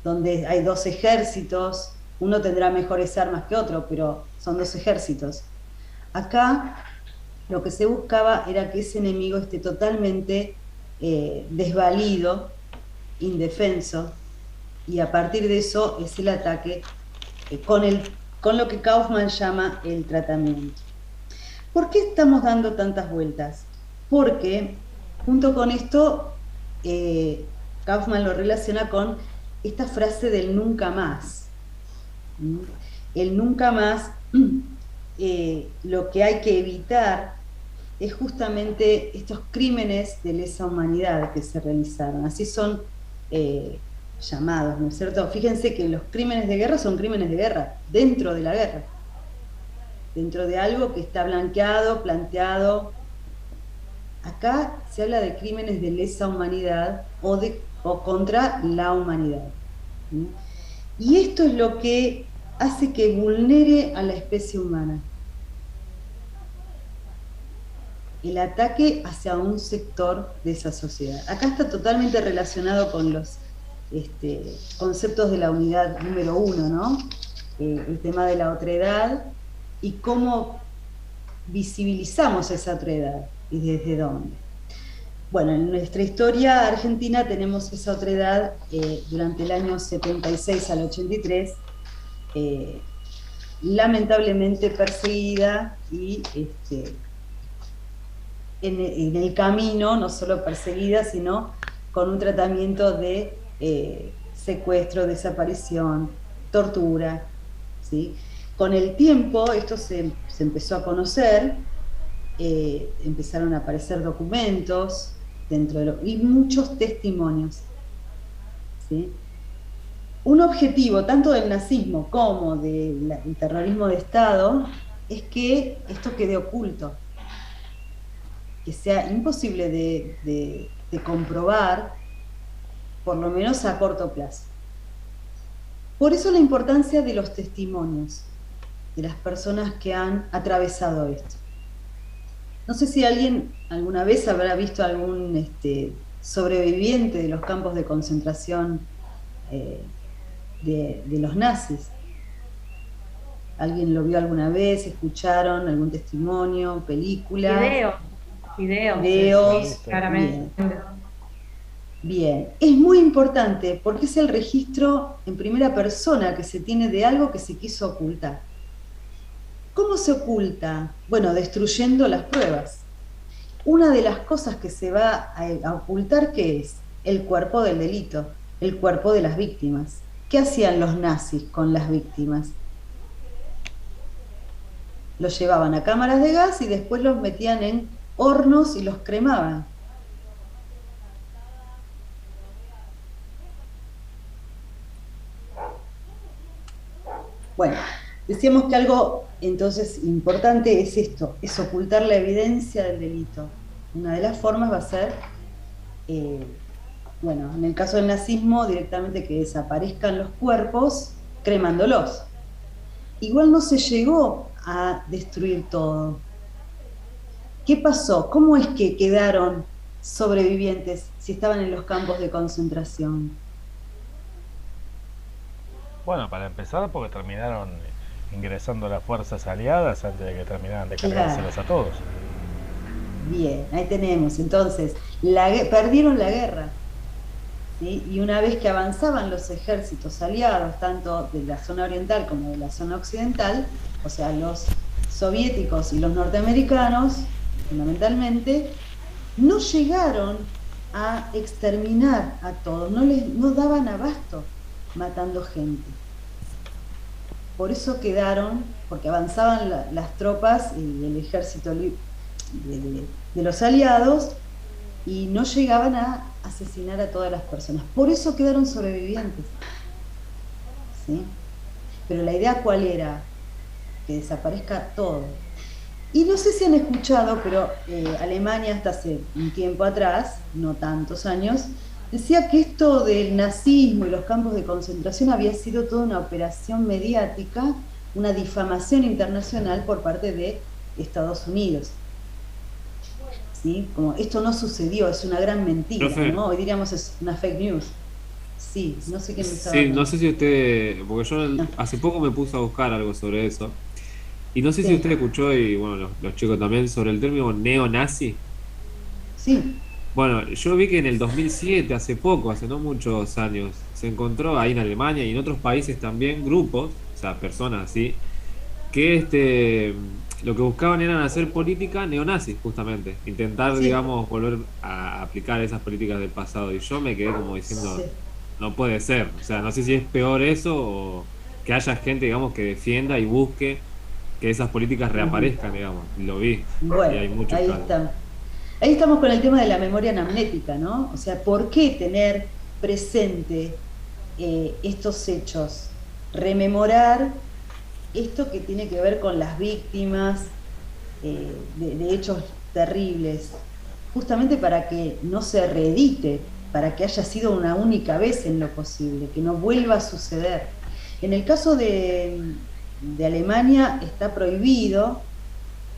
Speaker 1: donde hay dos ejércitos, uno tendrá mejores armas que otro, pero son dos ejércitos. Acá lo que se buscaba era que ese enemigo esté totalmente desvalido, indefenso, y a partir de eso es el ataque con lo que Kaufman llama el tratamiento. ¿Por qué estamos dando tantas vueltas? Porque junto con esto Kaufman lo relaciona con esta frase del nunca más. El nunca más, lo que hay que evitar es justamente estos crímenes de lesa humanidad que se realizaron. Así son llamados, ¿no es cierto? Fíjense que los crímenes de guerra son crímenes de guerra, dentro de la guerra, dentro de algo que está blanqueado, planteado. Acá se habla de crímenes de lesa humanidad o contra la humanidad. ¿Sí? Y esto es lo que hace que vulnere a la especie humana. El ataque hacia un sector de esa sociedad. Acá está totalmente relacionado con los conceptos de la unidad número 1, ¿no? El tema de la otredad y cómo visibilizamos esa otredad y desde dónde. Bueno, en nuestra historia argentina tenemos esa otredad durante el año 76 al 83, lamentablemente perseguida y en el camino, no solo perseguida, sino con un tratamiento de secuestro, desaparición, tortura, ¿sí? Con el tiempo esto se empezó a conocer, empezaron a aparecer documentos y muchos testimonios, ¿sí? Un objetivo tanto del nazismo como del terrorismo de Estado es que esto quede oculto, que sea imposible de comprobar, por lo menos a corto plazo. Por eso la importancia de los testimonios de las personas que han atravesado esto. No sé si alguien alguna vez habrá visto algún sobreviviente de los campos de concentración de los nazis. ¿Alguien lo vio alguna vez? ¿Escucharon algún testimonio, película? Videos,
Speaker 5: sí, claramente.
Speaker 1: Bien, es muy importante porque es el registro en primera persona que se tiene de algo que se quiso ocultar. ¿Cómo se oculta? Bueno, destruyendo las pruebas. Una de las cosas que se va a ocultar, ¿qué es? El cuerpo del delito, el cuerpo de las víctimas. ¿Qué hacían los nazis con las víctimas? Los llevaban a cámaras de gas y después los metían en hornos y los cremaban. Bueno, decíamos que algo entonces importante es esto, es ocultar la evidencia del delito. Una de las formas va a ser, bueno, en el caso del nazismo, directamente que desaparezcan los cuerpos cremándolos. Igual no se llegó a destruir todo. ¿Qué pasó? ¿Cómo es que quedaron sobrevivientes si estaban en los campos de concentración?
Speaker 10: Bueno, para empezar, porque terminaron ingresando las fuerzas aliadas antes de que terminaran de cargárselos a todos.
Speaker 1: Bien, ahí tenemos. Entonces, perdieron la guerra, ¿sí? Y una vez que avanzaban los ejércitos aliados, tanto de la zona oriental como de la zona occidental, o sea, los soviéticos y los norteamericanos, fundamentalmente, no llegaron a exterminar a todos, no daban abasto matando gente. Por eso quedaron, porque avanzaban las tropas y el ejército de los aliados y no llegaban a asesinar a todas las personas. Por eso quedaron sobrevivientes, ¿sí? Pero la idea, ¿cuál era? Que desaparezca todo. Y no sé si han escuchado, pero Alemania hasta hace un tiempo atrás, no tantos años, decía que esto del nazismo y los campos de concentración había sido toda una operación mediática, una difamación internacional por parte de Estados Unidos. ¿Sí? Como esto no sucedió, es una gran mentira,
Speaker 9: Profe.
Speaker 1: ¿no? Hoy diríamos es una fake news. Sí, no sé qué me estaba
Speaker 9: Sí,
Speaker 1: hablando.
Speaker 9: no sé si usted, porque yo hace poco me puse a buscar algo sobre eso, y no sé si usted escuchó, y bueno, los chicos también, sobre el término neonazi.
Speaker 1: Sí.
Speaker 9: Bueno, yo vi que en el 2007, hace poco, hace no muchos años, se encontró ahí en Alemania y en otros países también grupos, o sea, personas así, que lo que buscaban eran hacer política neonazi, justamente, intentar, digamos, volver a aplicar esas políticas del pasado. Y yo me quedé como diciendo, no puede ser, o sea, no sé si es peor eso o que haya gente, digamos, que defienda y busque que esas políticas reaparezcan, digamos. Lo vi.
Speaker 1: Bueno,
Speaker 9: y hay muchos
Speaker 1: ahí
Speaker 9: casos.
Speaker 1: está. Ahí estamos con el tema de la memoria anamnética, ¿no? O sea, ¿por qué tener presente estos hechos? Rememorar esto que tiene que ver con las víctimas de hechos terribles, justamente para que no se reedite, para que haya sido una única vez en lo posible, que no vuelva a suceder. En el caso de Alemania está prohibido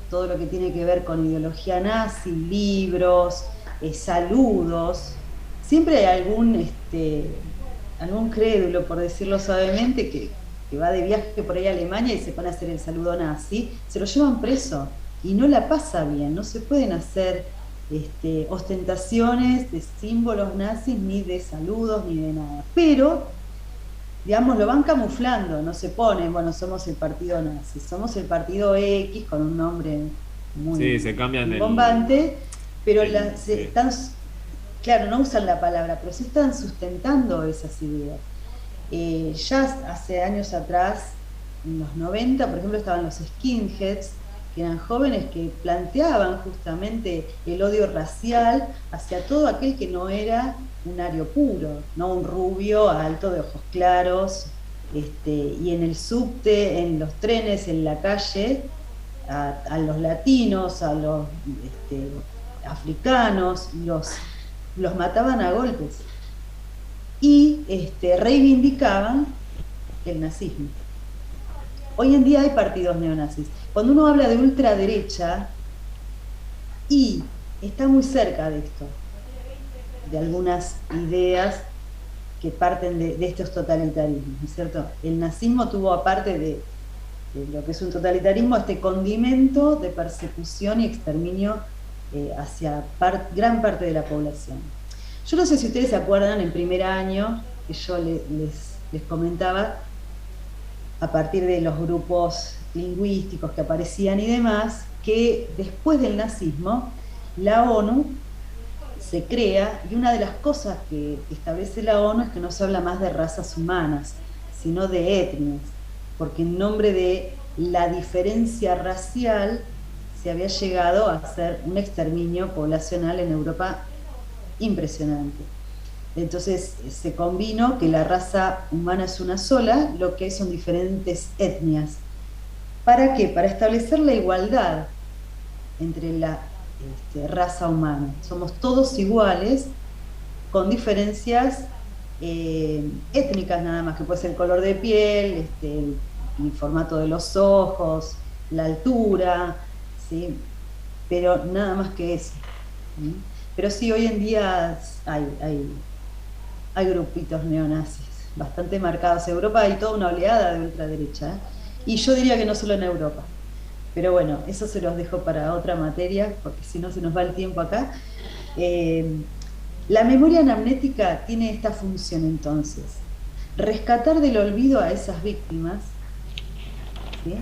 Speaker 1: todo lo que tiene que ver con ideología nazi, libros, saludos. Siempre hay algún crédulo, por decirlo suavemente, que va de viaje por ahí a Alemania y se pone a hacer el saludo nazi, se lo llevan preso y no la pasa bien. No se pueden hacer ostentaciones de símbolos nazis, ni de saludos, ni de nada. Pero, digamos, lo van camuflando, no se ponen, bueno, somos el partido nazi, somos el partido X con un nombre muy
Speaker 9: se cambian
Speaker 1: bombante, pero están, claro, no usan la palabra, pero sí están sustentando esas ideas. Ya hace años atrás, en los 90, por ejemplo, estaban los skinheads, que eran jóvenes que planteaban justamente el odio racial hacia todo aquel que no era un ario puro, no un rubio alto de ojos claros, y en el subte, en los trenes, en la calle, a los latinos, a los africanos, los mataban a golpes y reivindicaban el nazismo. Hoy en día hay partidos neonazis. Cuando uno habla de ultraderecha, y está muy cerca de esto, de algunas ideas que parten de estos totalitarismos, ¿no es cierto? El nazismo tuvo, aparte de lo que es un totalitarismo, este condimento de persecución y exterminio hacia gran parte de la población. Yo no sé si ustedes se acuerdan, en primer año, que yo les comentaba, a partir de los grupos lingüísticos que aparecían y demás, que después del nazismo, la ONU se crea, y una de las cosas que establece la ONU es que no se habla más de razas humanas, sino de etnias, porque en nombre de la diferencia racial se había llegado a hacer un exterminio poblacional en Europa impresionante. Entonces se combinó que la raza humana es una sola, lo que son diferentes etnias. ¿Para qué? Para establecer la igualdad entre la raza humana. Somos todos iguales, con diferencias étnicas nada más, que puede ser el color de piel, el formato de los ojos, la altura, ¿sí? Pero nada más que eso. ¿Sí? Pero sí, hoy en día hay grupitos neonazis bastante marcados. En Europa hay toda una oleada de ultraderecha, y yo diría que no solo en Europa. Pero bueno, eso se los dejo para otra materia, porque si no se nos va el tiempo acá. La memoria anamnética tiene esta función entonces: rescatar del olvido a esas víctimas. ¿Sí?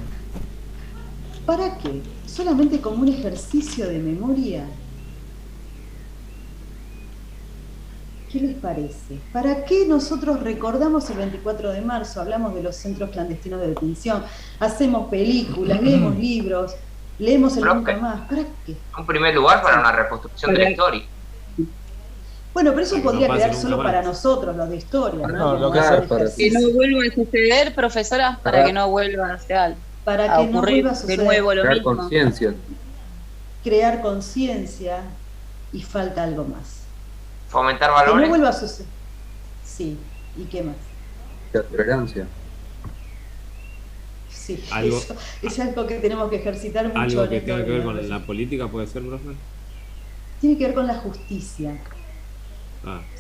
Speaker 1: ¿Para qué? ¿Solamente como un ejercicio de memoria? ¿Qué les parece? ¿Para qué nosotros recordamos el 24 de marzo? Hablamos de los centros clandestinos de detención, hacemos películas, leemos libros, leemos el Nunca Más. ¿Para qué?
Speaker 3: Un primer lugar para una reconstrucción de la historia.
Speaker 1: Bueno, pero eso podría quedar solo para nosotros, los de historia, ¿no?
Speaker 6: Lo que no vuelva a suceder, profesora, para que no vuelva
Speaker 1: para que no vuelva a suceder.
Speaker 6: De nuevo lo
Speaker 11: Crear
Speaker 6: mismo.
Speaker 11: conciencia.
Speaker 1: Crear conciencia, y falta algo más.
Speaker 3: Fomentar valores.
Speaker 1: Que no vuelva a suceder. Sí, ¿y qué más?
Speaker 11: La tolerancia.
Speaker 1: Sí. Sí,
Speaker 9: algo,
Speaker 1: eso es algo que tenemos que ejercitar mucho.
Speaker 9: ¿Algo que tenga que ver con la política puede ser, profe?
Speaker 1: Tiene que ver con la justicia.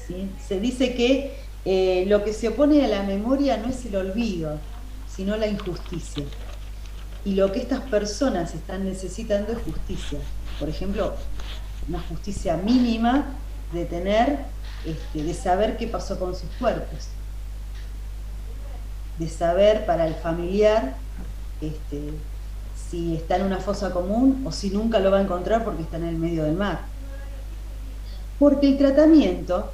Speaker 1: ¿Sí? Se dice que lo que se opone a la memoria no es el olvido, sino la injusticia. Y lo que estas personas están necesitando es justicia. Por ejemplo, una justicia mínima de tener, de saber qué pasó con sus cuerpos. De saber para el familiar si está en una fosa común o si nunca lo va a encontrar porque está en el medio del mar. Porque el tratamiento,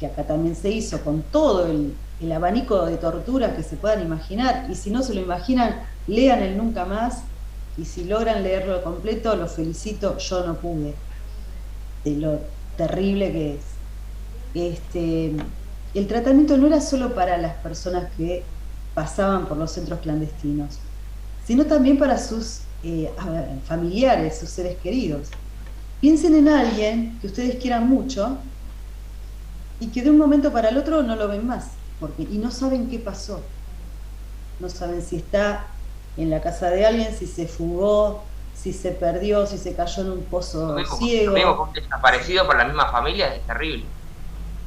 Speaker 1: que acá también se hizo con todo el abanico de torturas que se puedan imaginar, y si no se lo imaginan, lean el Nunca Más, y si logran leerlo completo, los felicito, yo no pude, de lo terrible que es. El tratamiento no era solo para las personas que pasaban por los centros clandestinos, sino también para sus familiares, sus seres queridos. Piensen en alguien que ustedes quieran mucho y que de un momento para el otro no lo ven más, y no saben qué pasó. No saben si está en la casa de alguien, si se fugó, si se perdió, si se cayó en un pozo ciego.
Speaker 3: Lo mismo con desaparecido por la misma familia, es terrible.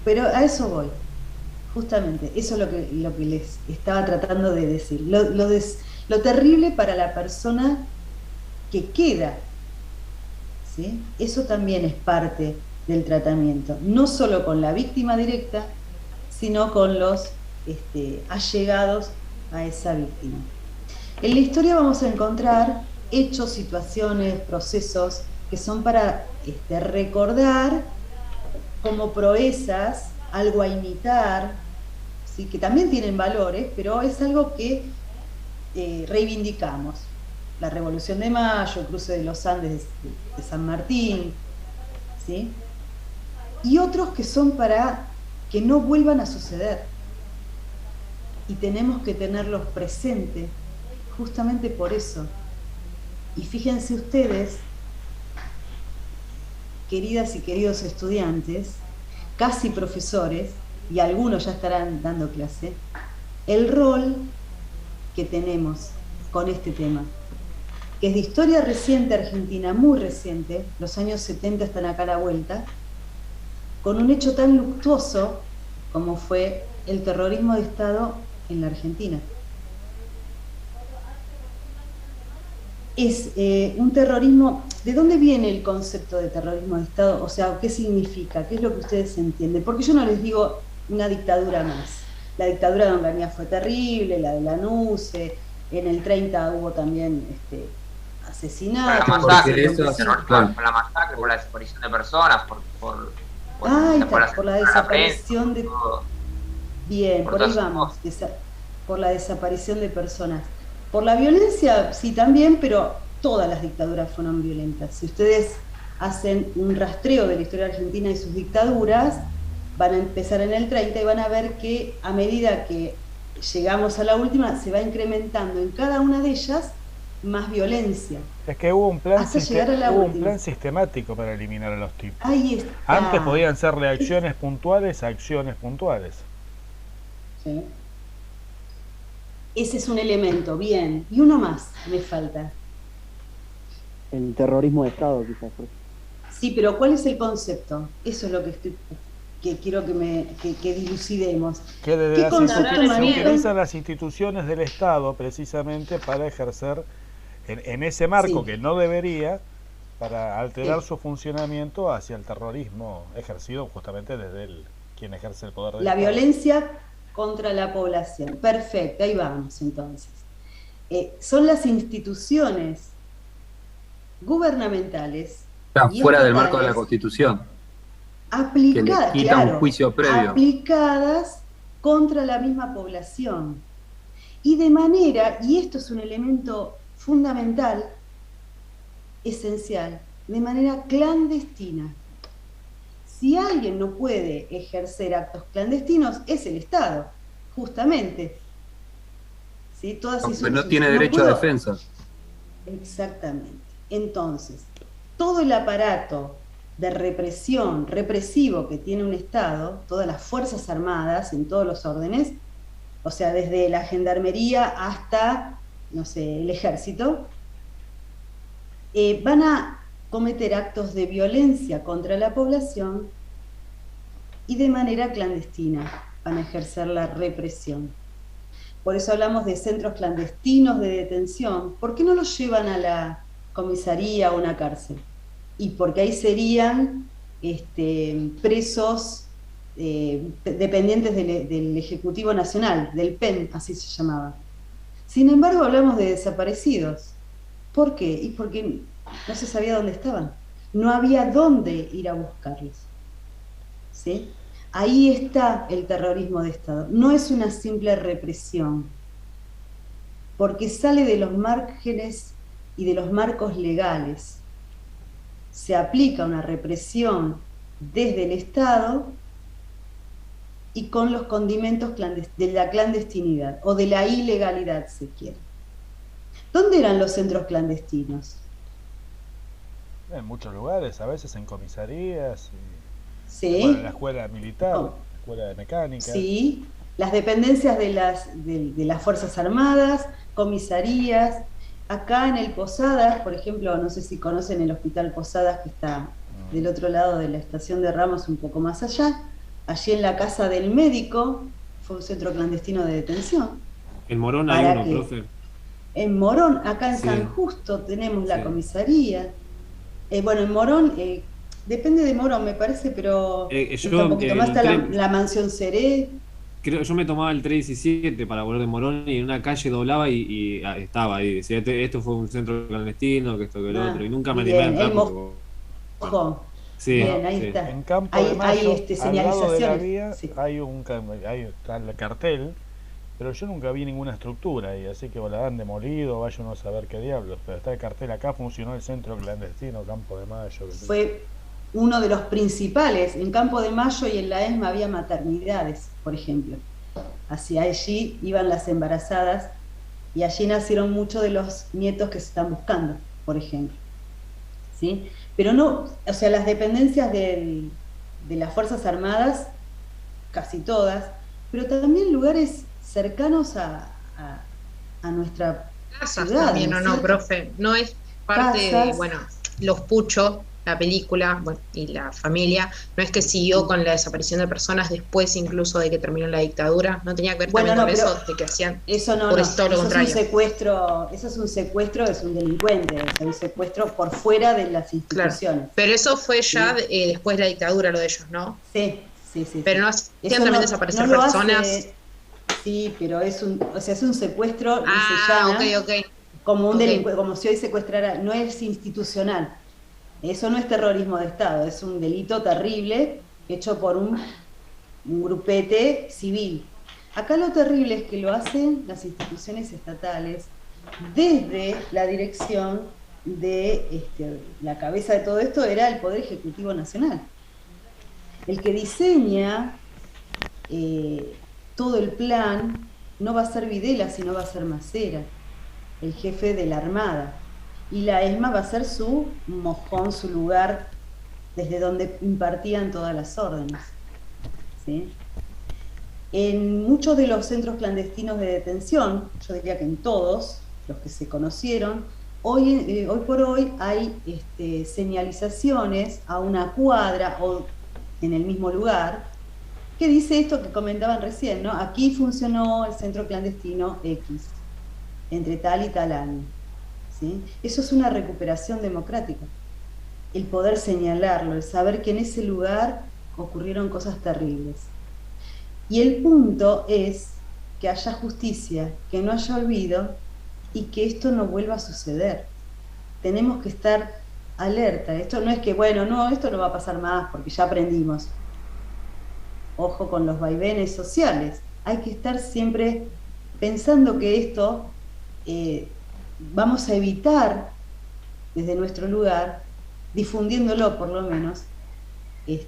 Speaker 1: Pero a eso voy, justamente, eso es lo que les estaba tratando de decir. Lo terrible para la persona que queda, ¿sí? Eso también es parte del tratamiento, no solo con la víctima directa, sino con los allegados a esa víctima. En la historia vamos a encontrar hechos, situaciones, procesos que son para recordar como proezas, algo a imitar, ¿sí? Que también tienen valores, pero es algo que reivindicamos. La Revolución de Mayo, el cruce de los Andes de San Martín, ¿sí? Y otros que son para que no vuelvan a suceder. Y tenemos que tenerlos presentes justamente por eso. Y fíjense ustedes, queridas y queridos estudiantes, casi profesores, y algunos ya estarán dando clase, el rol que tenemos con este tema, que es de historia reciente argentina, muy reciente, los años 70 están acá a la vuelta, con un hecho tan luctuoso como fue el terrorismo de Estado en la Argentina. Es un terrorismo. ¿De dónde viene el concepto de terrorismo de Estado? O sea, ¿qué significa? ¿Qué es lo que ustedes entienden? Porque yo no les digo una dictadura más. La dictadura de Onganía fue terrible, la de Lanusse, en el 30 hubo también asesinatos.
Speaker 3: Por la masacre, por la desaparición de personas, por
Speaker 1: la desaparición de... Bien, por ahí vamos. Por la desaparición de personas. Por la violencia, sí, también, pero todas las dictaduras fueron violentas. Si ustedes hacen un rastreo de la historia argentina y sus dictaduras, van a empezar en el 30 y van a ver que a medida que llegamos a la última, se va incrementando en cada una de ellas más violencia.
Speaker 10: Es que hubo un plan, sistemático para eliminar a los tipos.
Speaker 1: Ahí está.
Speaker 10: Antes podían ser reacciones puntuales a acciones puntuales.
Speaker 1: Sí. Ese es un elemento, bien. Y uno más me falta.
Speaker 12: El terrorismo de Estado, quizás.
Speaker 1: Sí, pero ¿cuál es el concepto? Eso es lo que quiero que dilucidemos.
Speaker 10: Que desde se utilizan las instituciones del Estado precisamente para ejercer en ese marco que no debería, para alterar su funcionamiento hacia el terrorismo ejercido justamente desde quien ejerce el poder del
Speaker 1: la
Speaker 10: Estado.
Speaker 1: Violencia contra la población. Perfecto, ahí vamos entonces. Son las instituciones gubernamentales
Speaker 11: fuera del marco de la Constitución,
Speaker 1: aplicadas,
Speaker 11: que le quita un juicio previo,
Speaker 1: aplicadas contra la misma población, y de manera, y esto es un elemento fundamental, esencial, de manera clandestina. Si alguien no puede ejercer actos clandestinos, es el Estado, justamente. ¿Sí?
Speaker 11: Pero no tiene derecho a defensa.
Speaker 1: Exactamente. Entonces, todo el aparato de represión, represivo que tiene un Estado, todas las Fuerzas Armadas en todos los órdenes, o sea, desde la Gendarmería hasta no sé, el ejército, van a cometer actos de violencia contra la población y de manera clandestina van a ejercer la represión. Por eso hablamos de centros clandestinos de detención. ¿Por qué no los llevan a la comisaría o una cárcel? Y porque ahí serían presos dependientes del Ejecutivo Nacional, del PEN, así se llamaba. Sin embargo, hablamos de desaparecidos. ¿Por qué? Y porque no se sabía dónde estaban. No había dónde ir a buscarlos. ¿Sí? Ahí está el terrorismo de Estado. No es una simple represión, porque sale de los márgenes y de los marcos legales. Se aplica una represión desde el Estado y con los condimentos de la clandestinidad o de la ilegalidad, si quiere. ¿Dónde eran los centros clandestinos?
Speaker 10: En muchos lugares, a veces en comisarías.
Speaker 1: Sí.
Speaker 10: Bueno, en la escuela militar, la escuela de mecánica.
Speaker 1: Sí, las dependencias de las Fuerzas Armadas, comisarías. Acá en el Posadas, por ejemplo, no sé si conocen el Hospital Posadas, que está del otro lado de la estación de Ramos, un poco más allá. Allí en la casa del médico fue un centro clandestino de detención.
Speaker 9: En Morón hay uno, profe.
Speaker 1: En Morón, acá en San Justo tenemos la comisaría. Bueno, en Morón, depende de Morón, me parece, pero un poquito más está la mansión Seré.
Speaker 9: Yo me tomaba el 317 para volver de Morón y en una calle doblaba y estaba ahí. Decía, esto fue un centro clandestino, que esto, que lo otro. Y nunca me animé a entrar. Sí,
Speaker 1: bien, ahí está.
Speaker 10: En Campo de Mayo,
Speaker 1: señalizaciones.
Speaker 10: al lado de la vía, ahí está el cartel, pero yo nunca vi ninguna estructura ahí, así que o la han demolido, vaya uno a saber qué diablos, pero está el cartel acá, funcionó el centro clandestino Campo de Mayo.
Speaker 1: Fue uno de los principales. En Campo de Mayo y en la ESMA había maternidades, por ejemplo. Hacia allí iban las embarazadas y allí nacieron muchos de los nietos que se están buscando, por ejemplo. ¿Sí? Pero no, o sea, las dependencias de las Fuerzas Armadas, casi todas, pero también lugares cercanos a nuestra
Speaker 7: casas
Speaker 1: ciudad,
Speaker 7: también, ¿o no, profe? No es parte
Speaker 1: casas.
Speaker 7: de, bueno, Los Pucho, la película, bueno, y la familia, no es que siguió con la desaparición de personas después incluso de que terminó la dictadura, no tenía que ver también con eso de que hacían
Speaker 1: eso no,
Speaker 7: por
Speaker 1: no,
Speaker 7: todo lo
Speaker 1: eso
Speaker 7: contrario.
Speaker 1: es un secuestro, es un delincuente, es un secuestro por fuera de las instituciones.
Speaker 7: Claro. Pero eso fue ya después de la dictadura lo de ellos, ¿no?
Speaker 1: Sí.
Speaker 7: Pero no hacían también desaparecer personas.
Speaker 1: Sí, pero es un secuestro y se llama
Speaker 7: okay.
Speaker 1: como un delincuente, como si hoy secuestrara, no es institucional. Eso no es terrorismo de Estado, es un delito terrible hecho por un grupete civil. Acá lo terrible es que lo hacen las instituciones estatales desde la dirección de la cabeza de todo esto era el Poder Ejecutivo Nacional. El que diseña todo el plan no va a ser Videla, sino va a ser Macera, el jefe de la Armada. Y la ESMA va a ser su mojón, su lugar desde donde impartían todas las órdenes. ¿Sí? En muchos de los centros clandestinos de detención, yo diría que en todos los que se conocieron, hoy por hoy hay señalizaciones a una cuadra o en el mismo lugar que dice esto que comentaban recién, ¿no? Aquí funcionó el centro clandestino X, entre tal y tal año. ¿Sí? Eso es una recuperación democrática. El poder señalarlo, el saber que en ese lugar ocurrieron cosas terribles. Y el punto es que haya justicia, que no haya olvido y que esto no vuelva a suceder. Tenemos que estar alerta. Esto no es que, bueno, no, esto no va a pasar más porque ya aprendimos. Ojo con los vaivenes sociales. Hay que estar siempre pensando que esto vamos a evitar desde nuestro lugar, difundiéndolo por lo menos,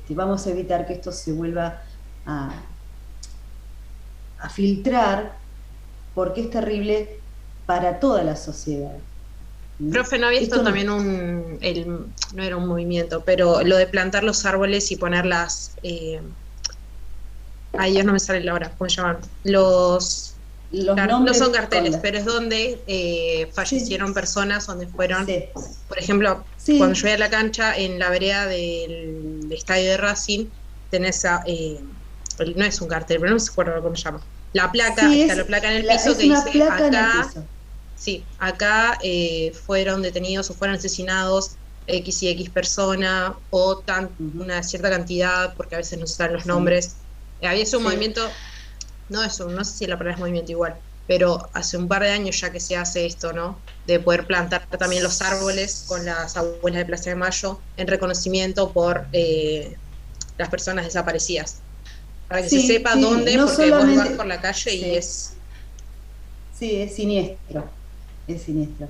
Speaker 1: vamos a evitar que esto se vuelva a filtrar, porque es terrible para toda la sociedad.
Speaker 7: Profe, ¿no había esto también no era un movimiento, pero lo de plantar los árboles y ponerlas, ay Dios, no me sale la hora, ¿cómo se llaman? Claro, no son carteles, pero es donde fallecieron personas, donde fueron, por ejemplo, cuando yo voy a la cancha, en la vereda del estadio de Racing, tenés no es un cartel, pero no me acuerdo cómo se llama. La placa, está la placa en el piso que dice acá, acá fueron detenidos o fueron asesinados X y X persona, o una cierta cantidad, porque a veces no están los nombres. Había un movimiento, no sé si la palabra es movimiento igual, pero hace un par de años ya que se hace esto, ¿no? De poder plantar también los árboles con las abuelas de Plaza de Mayo en reconocimiento por las personas desaparecidas. Para que se sepa dónde, no porque vos vas por la calle y es...
Speaker 1: Sí, es siniestro, es siniestro.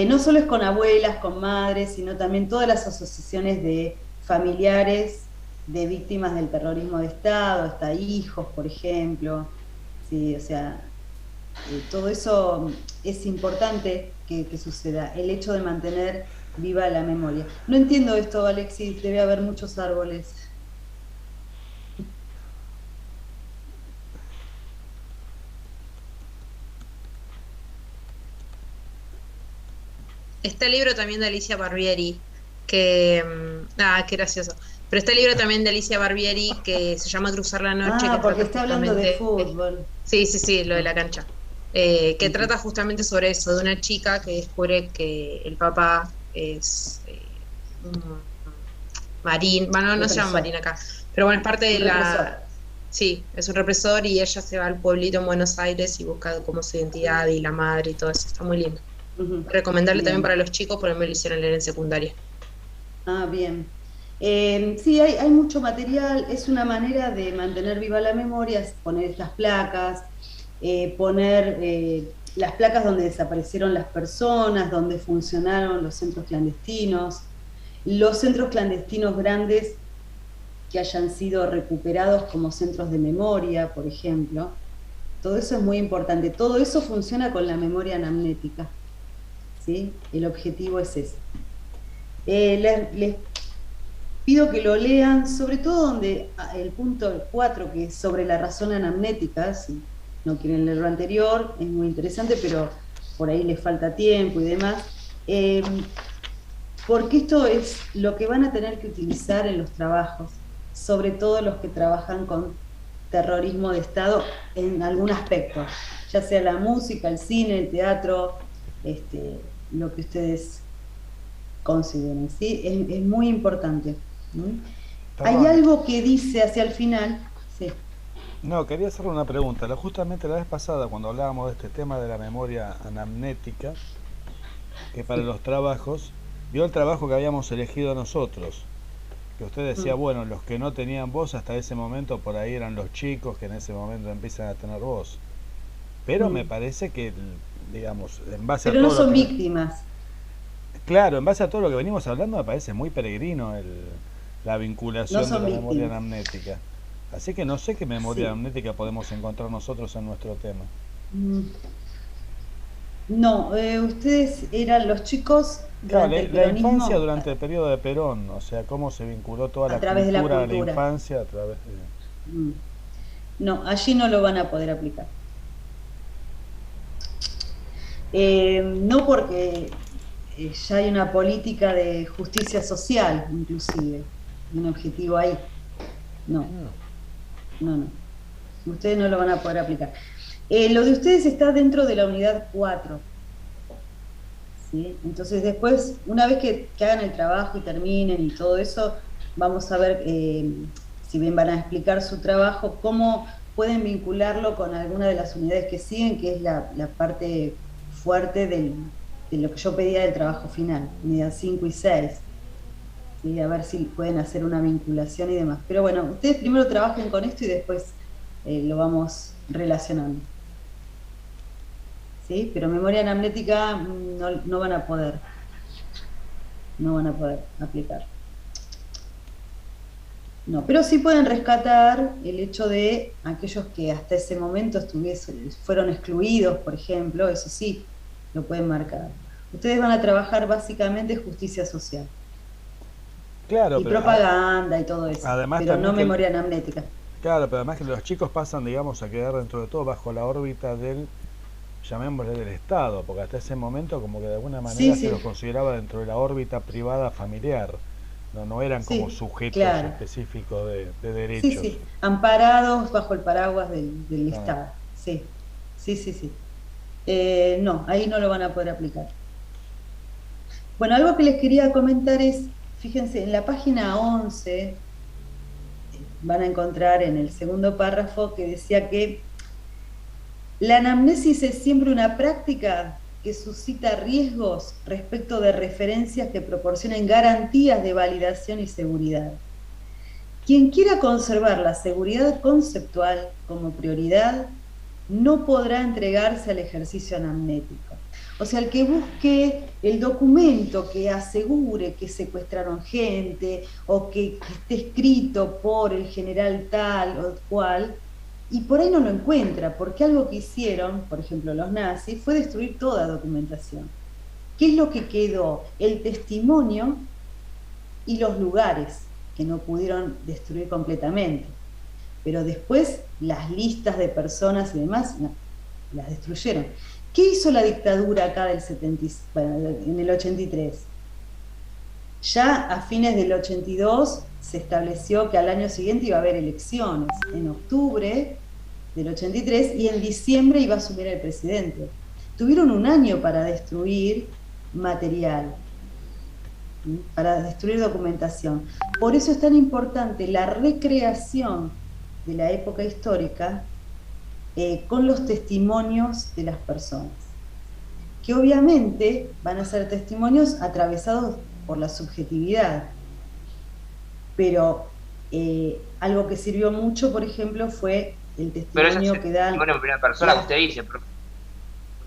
Speaker 1: No solo es con abuelas, con madres, sino también todas las asociaciones de familiares de víctimas del terrorismo de Estado, hasta hijos, por ejemplo. Sí, o sea, todo eso es importante que suceda, el hecho de mantener viva la memoria. No entiendo esto, Alexis, debe haber muchos árboles.
Speaker 7: Está el libro también de Alicia Barbieri, qué gracioso. Pero está el libro también de Alicia Barbieri que se llama Cruzar la Noche. Que
Speaker 1: porque está hablando de fútbol.
Speaker 7: Sí, lo de la cancha. Que trata justamente sobre eso, de una chica que descubre que el papá es marín, bueno, no se llama marín acá, pero bueno, es parte de la... Sí, es un represor y ella se va al pueblito en Buenos Aires y busca como su identidad y la madre y todo eso, está muy lindo. Recomendarle también para los chicos, porque me lo hicieron leer en secundaria.
Speaker 1: Bien. Sí, hay mucho material, es una manera de mantener viva la memoria, es poner estas placas, poner las placas donde desaparecieron las personas, donde funcionaron los centros clandestinos grandes que hayan sido recuperados como centros de memoria, por ejemplo. Todo eso es muy importante, todo eso funciona con la memoria anamnética. ¿Sí? El objetivo es ese. Les pido que lo lean, sobre todo donde el punto 4, que es sobre la razón anamnética. Si no quieren leer lo anterior, es muy interesante, pero por ahí les falta tiempo y demás. Porque esto es lo que van a tener que utilizar en los trabajos, sobre todo los que trabajan con terrorismo de Estado en algún aspecto, ya sea la música, el cine, el teatro, lo que ustedes consideren, ¿sí? Es muy importante. Hay algo que dice hacia el final. Sí.
Speaker 10: No, quería hacerle una pregunta. Justamente la vez pasada, cuando hablábamos de este tema de la memoria anamnética, que para los trabajos, vio el trabajo que habíamos elegido nosotros, que usted decía, bueno, los que no tenían voz hasta ese momento por ahí eran los chicos que en ese momento empiezan a tener voz. Pero me parece que, digamos, en base
Speaker 1: pero
Speaker 10: a todo
Speaker 1: no son víctimas.
Speaker 10: Claro, en base a todo lo que venimos hablando, me parece muy peregrino la vinculación de la memoria anamnética. Así que no sé qué memoria anamnética podemos encontrar nosotros en nuestro tema.
Speaker 1: No, ustedes eran los chicos durante el peronismo.
Speaker 10: La infancia durante el periodo de Perón, o sea, cómo se vinculó toda la cultura de la infancia a través de...
Speaker 1: No, allí no lo van a poder aplicar. No, porque ya hay una política de justicia social, inclusive, un objetivo ahí. No. Ustedes no lo van a poder aplicar. Lo de ustedes está dentro de la unidad 4. ¿Sí? Entonces después, una vez que hagan el trabajo y terminen y todo eso, vamos a ver, si bien van a explicar su trabajo, cómo pueden vincularlo con alguna de las unidades que siguen, que es la parte fuerte de lo que yo pedía del trabajo final, unidad 5 y 6. ¿Sí? A ver si pueden hacer una vinculación y demás. Pero bueno, ustedes primero trabajen con esto y después lo vamos relacionando. ¿Sí? Pero memoria anamnética no van a poder aplicar. No, pero sí pueden rescatar el hecho de aquellos que hasta ese momento fueron excluidos, por ejemplo, eso sí, lo pueden marcar. Ustedes van a trabajar básicamente justicia social.
Speaker 10: Claro,
Speaker 1: y propaganda y todo eso,
Speaker 10: además
Speaker 1: pero no memoria anamnética.
Speaker 10: Claro, pero además que los chicos pasan, digamos, a quedar dentro de todo bajo la órbita del, llamémosle, del Estado, porque hasta ese momento como que de alguna manera se los consideraba dentro de la órbita privada familiar. No eran como sujetos específicos de derechos.
Speaker 1: Sí, amparados bajo el paraguas del Estado. Sí. No, ahí no lo van a poder aplicar. Bueno, algo que les quería comentar es, fíjense, en la página 11 van a encontrar en el segundo párrafo que decía que la anamnesis es siempre una práctica que suscita riesgos respecto de referencias que proporcionen garantías de validación y seguridad. Quien quiera conservar la seguridad conceptual como prioridad no podrá entregarse al ejercicio anamnético. O sea, el que busque el documento que asegure que secuestraron gente o que esté escrito por el general tal o cual, y por ahí no lo encuentra, porque algo que hicieron, por ejemplo los nazis, fue destruir toda documentación. ¿Qué es lo que quedó? El testimonio y los lugares, que no pudieron destruir completamente. Pero después las listas de personas y demás, no, las destruyeron. ¿Qué hizo la dictadura acá en el 83? Ya a fines del 82 se estableció que al año siguiente iba a haber elecciones, en octubre del 83, y en diciembre iba a asumir el presidente. Tuvieron un año para destruir material, para destruir documentación. Por eso es tan importante la recreación de la época histórica con los testimonios de las personas, que obviamente van a ser testimonios atravesados por la subjetividad, pero algo que sirvió mucho, por ejemplo, fue el testimonio que da...
Speaker 3: Bueno, en primera persona que usted dice, porque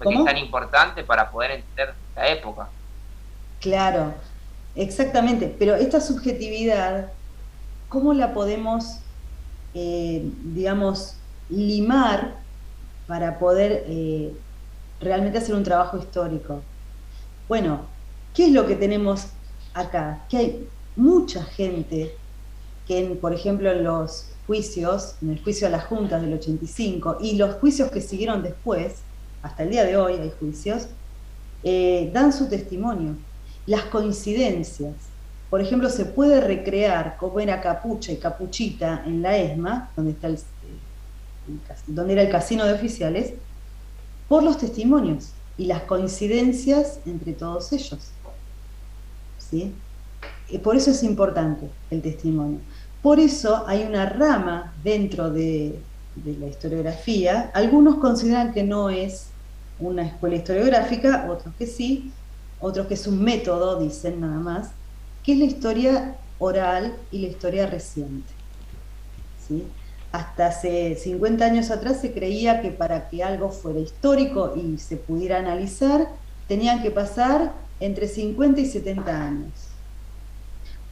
Speaker 3: es tan importante para poder entender la época.
Speaker 1: Claro, exactamente, pero esta subjetividad, ¿cómo la podemos, digamos, limar para poder realmente hacer un trabajo histórico? Bueno, ¿qué es lo que tenemos acá? Que hay mucha gente que, por ejemplo, en los juicios, en el juicio a las juntas del 85 y los juicios que siguieron después, hasta el día de hoy hay juicios, dan su testimonio. Las coincidencias. Por ejemplo, se puede recrear cómo era Capucha y Capuchita en la ESMA, donde está donde era el casino de oficiales, por los testimonios y las coincidencias entre todos ellos. ¿Sí? Por eso es importante el testimonio. Por eso hay una rama dentro de la historiografía. Algunos consideran que no es una escuela historiográfica, otros que sí, otros que es un método, dicen nada más, que es la historia oral y la historia reciente. ¿Sí? Hasta hace 50 años atrás se creía que para que algo fuera histórico y se pudiera analizar, tenían que pasar entre 50 y 70 años.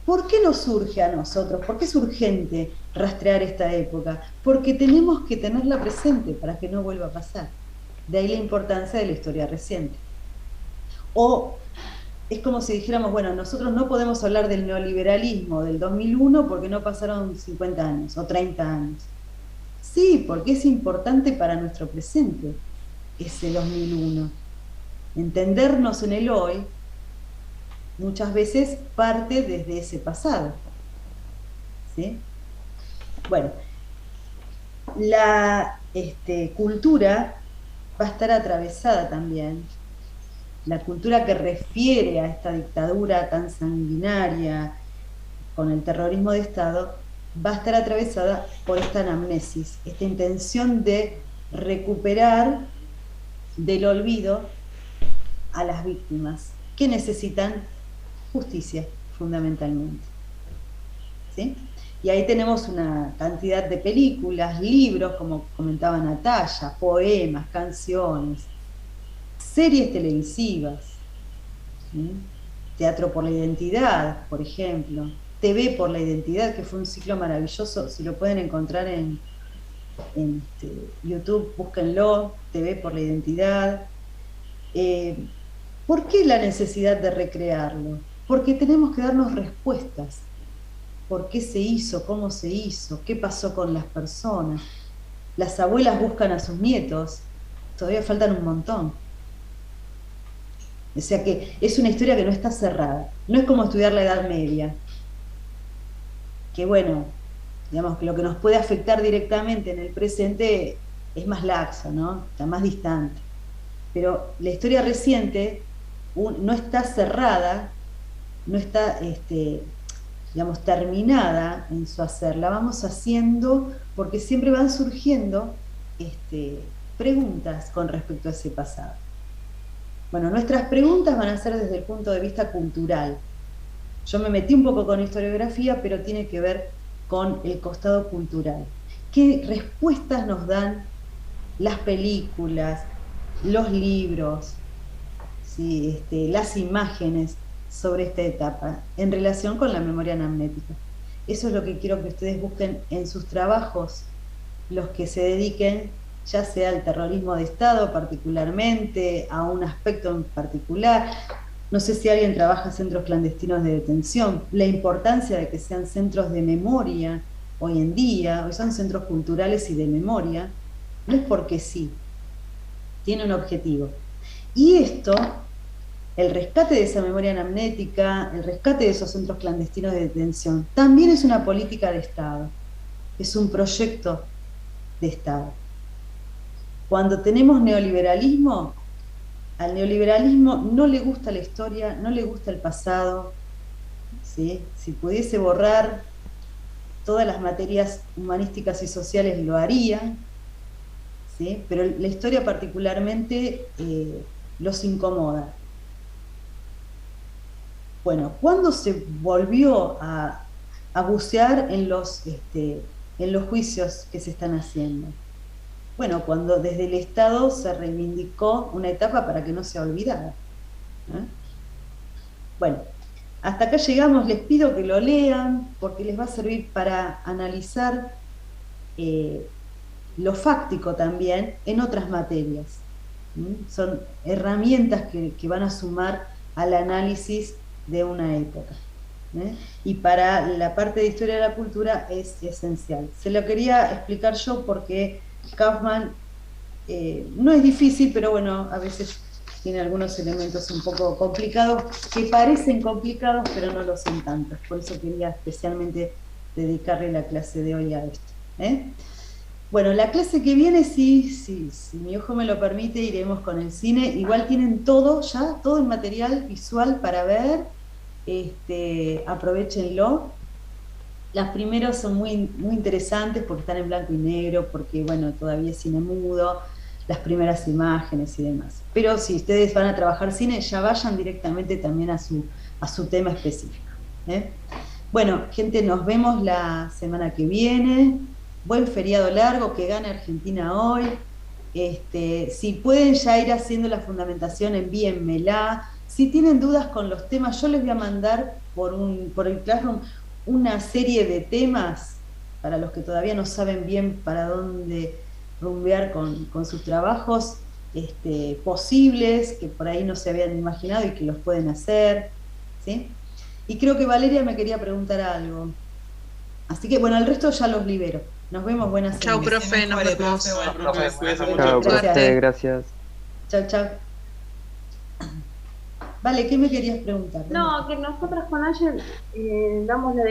Speaker 1: ¿Por qué nos surge a nosotros? ¿Por qué es urgente rastrear esta época? Porque tenemos que tenerla presente para que no vuelva a pasar. De ahí la importancia de la historia reciente. O es como si dijéramos, bueno, nosotros no podemos hablar del neoliberalismo del 2001 porque no pasaron 50 años o 30 años. Sí, porque es importante para nuestro presente ese 2001. Entendernos en el hoy muchas veces parte desde ese pasado. ¿Sí? Bueno, la cultura va a estar atravesada también. La cultura que refiere a esta dictadura tan sanguinaria con el terrorismo de Estado va a estar atravesada por esta anamnesis, esta intención de recuperar del olvido a las víctimas que necesitan justicia fundamentalmente. ¿Sí? Y ahí tenemos una cantidad de películas, libros, como comentaba Natalia, poemas, canciones, series televisivas, ¿sí? Teatro por la Identidad, por ejemplo, TV por la Identidad, que fue un ciclo maravilloso, si lo pueden encontrar en YouTube, búsquenlo, TV por la Identidad. ¿Por qué la necesidad de recrearlo? Porque tenemos que darnos respuestas por qué se hizo, cómo se hizo, qué pasó con las personas. Las abuelas buscan a sus nietos, todavía faltan un montón. O sea que es una historia que no está cerrada. No es como estudiar la Edad Media, que bueno, digamos que lo que nos puede afectar directamente en el presente es más laxo, ¿no? Está más distante. Pero la historia reciente no está cerrada, no está, digamos, terminada en su hacer. La vamos haciendo porque siempre van surgiendo preguntas con respecto a ese pasado. Bueno, nuestras preguntas van a ser desde el punto de vista cultural. Yo me metí un poco con historiografía, pero tiene que ver con el costado cultural. ¿Qué respuestas nos dan las películas, los libros, ¿sí? Las imágenes sobre esta etapa en relación con la memoria anamnética? Eso es lo que quiero que ustedes busquen en sus trabajos, los que se dediquen ya sea al terrorismo de Estado particularmente, a un aspecto en particular. No sé si alguien trabaja en centros clandestinos de detención, la importancia de que sean centros de memoria hoy en día, hoy son centros culturales y de memoria, no es porque sí, tiene un objetivo. Y esto, el rescate de esa memoria anamnética, el rescate de esos centros clandestinos de detención, también es una política de Estado, es un proyecto de Estado. Cuando tenemos neoliberalismo, al neoliberalismo no le gusta la historia, no le gusta el pasado, ¿sí? Si pudiese borrar todas las materias humanísticas y sociales lo haría, ¿sí? Pero la historia particularmente los incomoda. Bueno, ¿cuándo se volvió a bucear en los juicios que se están haciendo? Bueno, cuando desde el Estado se reivindicó una etapa para que no sea olvidada. Bueno, hasta acá llegamos, les pido que lo lean, porque les va a servir para analizar lo fáctico también en otras materias. Son herramientas que van a sumar al análisis de una época. Y para la parte de historia de la cultura es esencial. Se lo quería explicar yo porque Kaufman no es difícil, pero bueno, a veces tiene algunos elementos un poco complicados, que parecen complicados, pero no lo son tantos. Por eso quería especialmente dedicarle la clase de hoy a esto. Bueno, la clase que viene, si mi ojo me lo permite, iremos con el cine. Igual tienen todo ya, todo el material visual para ver. Aprovéchenlo. Las primeras son muy interesantes porque están en blanco y negro, porque bueno, todavía es cine mudo, las primeras imágenes y demás. Pero si ustedes van a trabajar cine, ya vayan directamente también a su tema específico. Bueno, gente, nos vemos la semana que viene. Buen feriado largo, que gane Argentina hoy. Si pueden ya ir haciendo la fundamentación, envíenmela. Si tienen dudas con los temas, yo les voy a mandar por el Classroom una serie de temas para los que todavía no saben bien para dónde rumbear con sus trabajos, posibles, que por ahí no se habían imaginado y que los pueden hacer, ¿sí? Y creo que Valeria me quería preguntar algo. Así que bueno, el resto ya los libero. Nos vemos, buenas
Speaker 7: Chao, profe, nos vemos.
Speaker 12: Chao, profe, gracias.
Speaker 1: Chao, chao. Vale, ¿qué me querías preguntar?
Speaker 4: No, que nosotros con Ayer damos la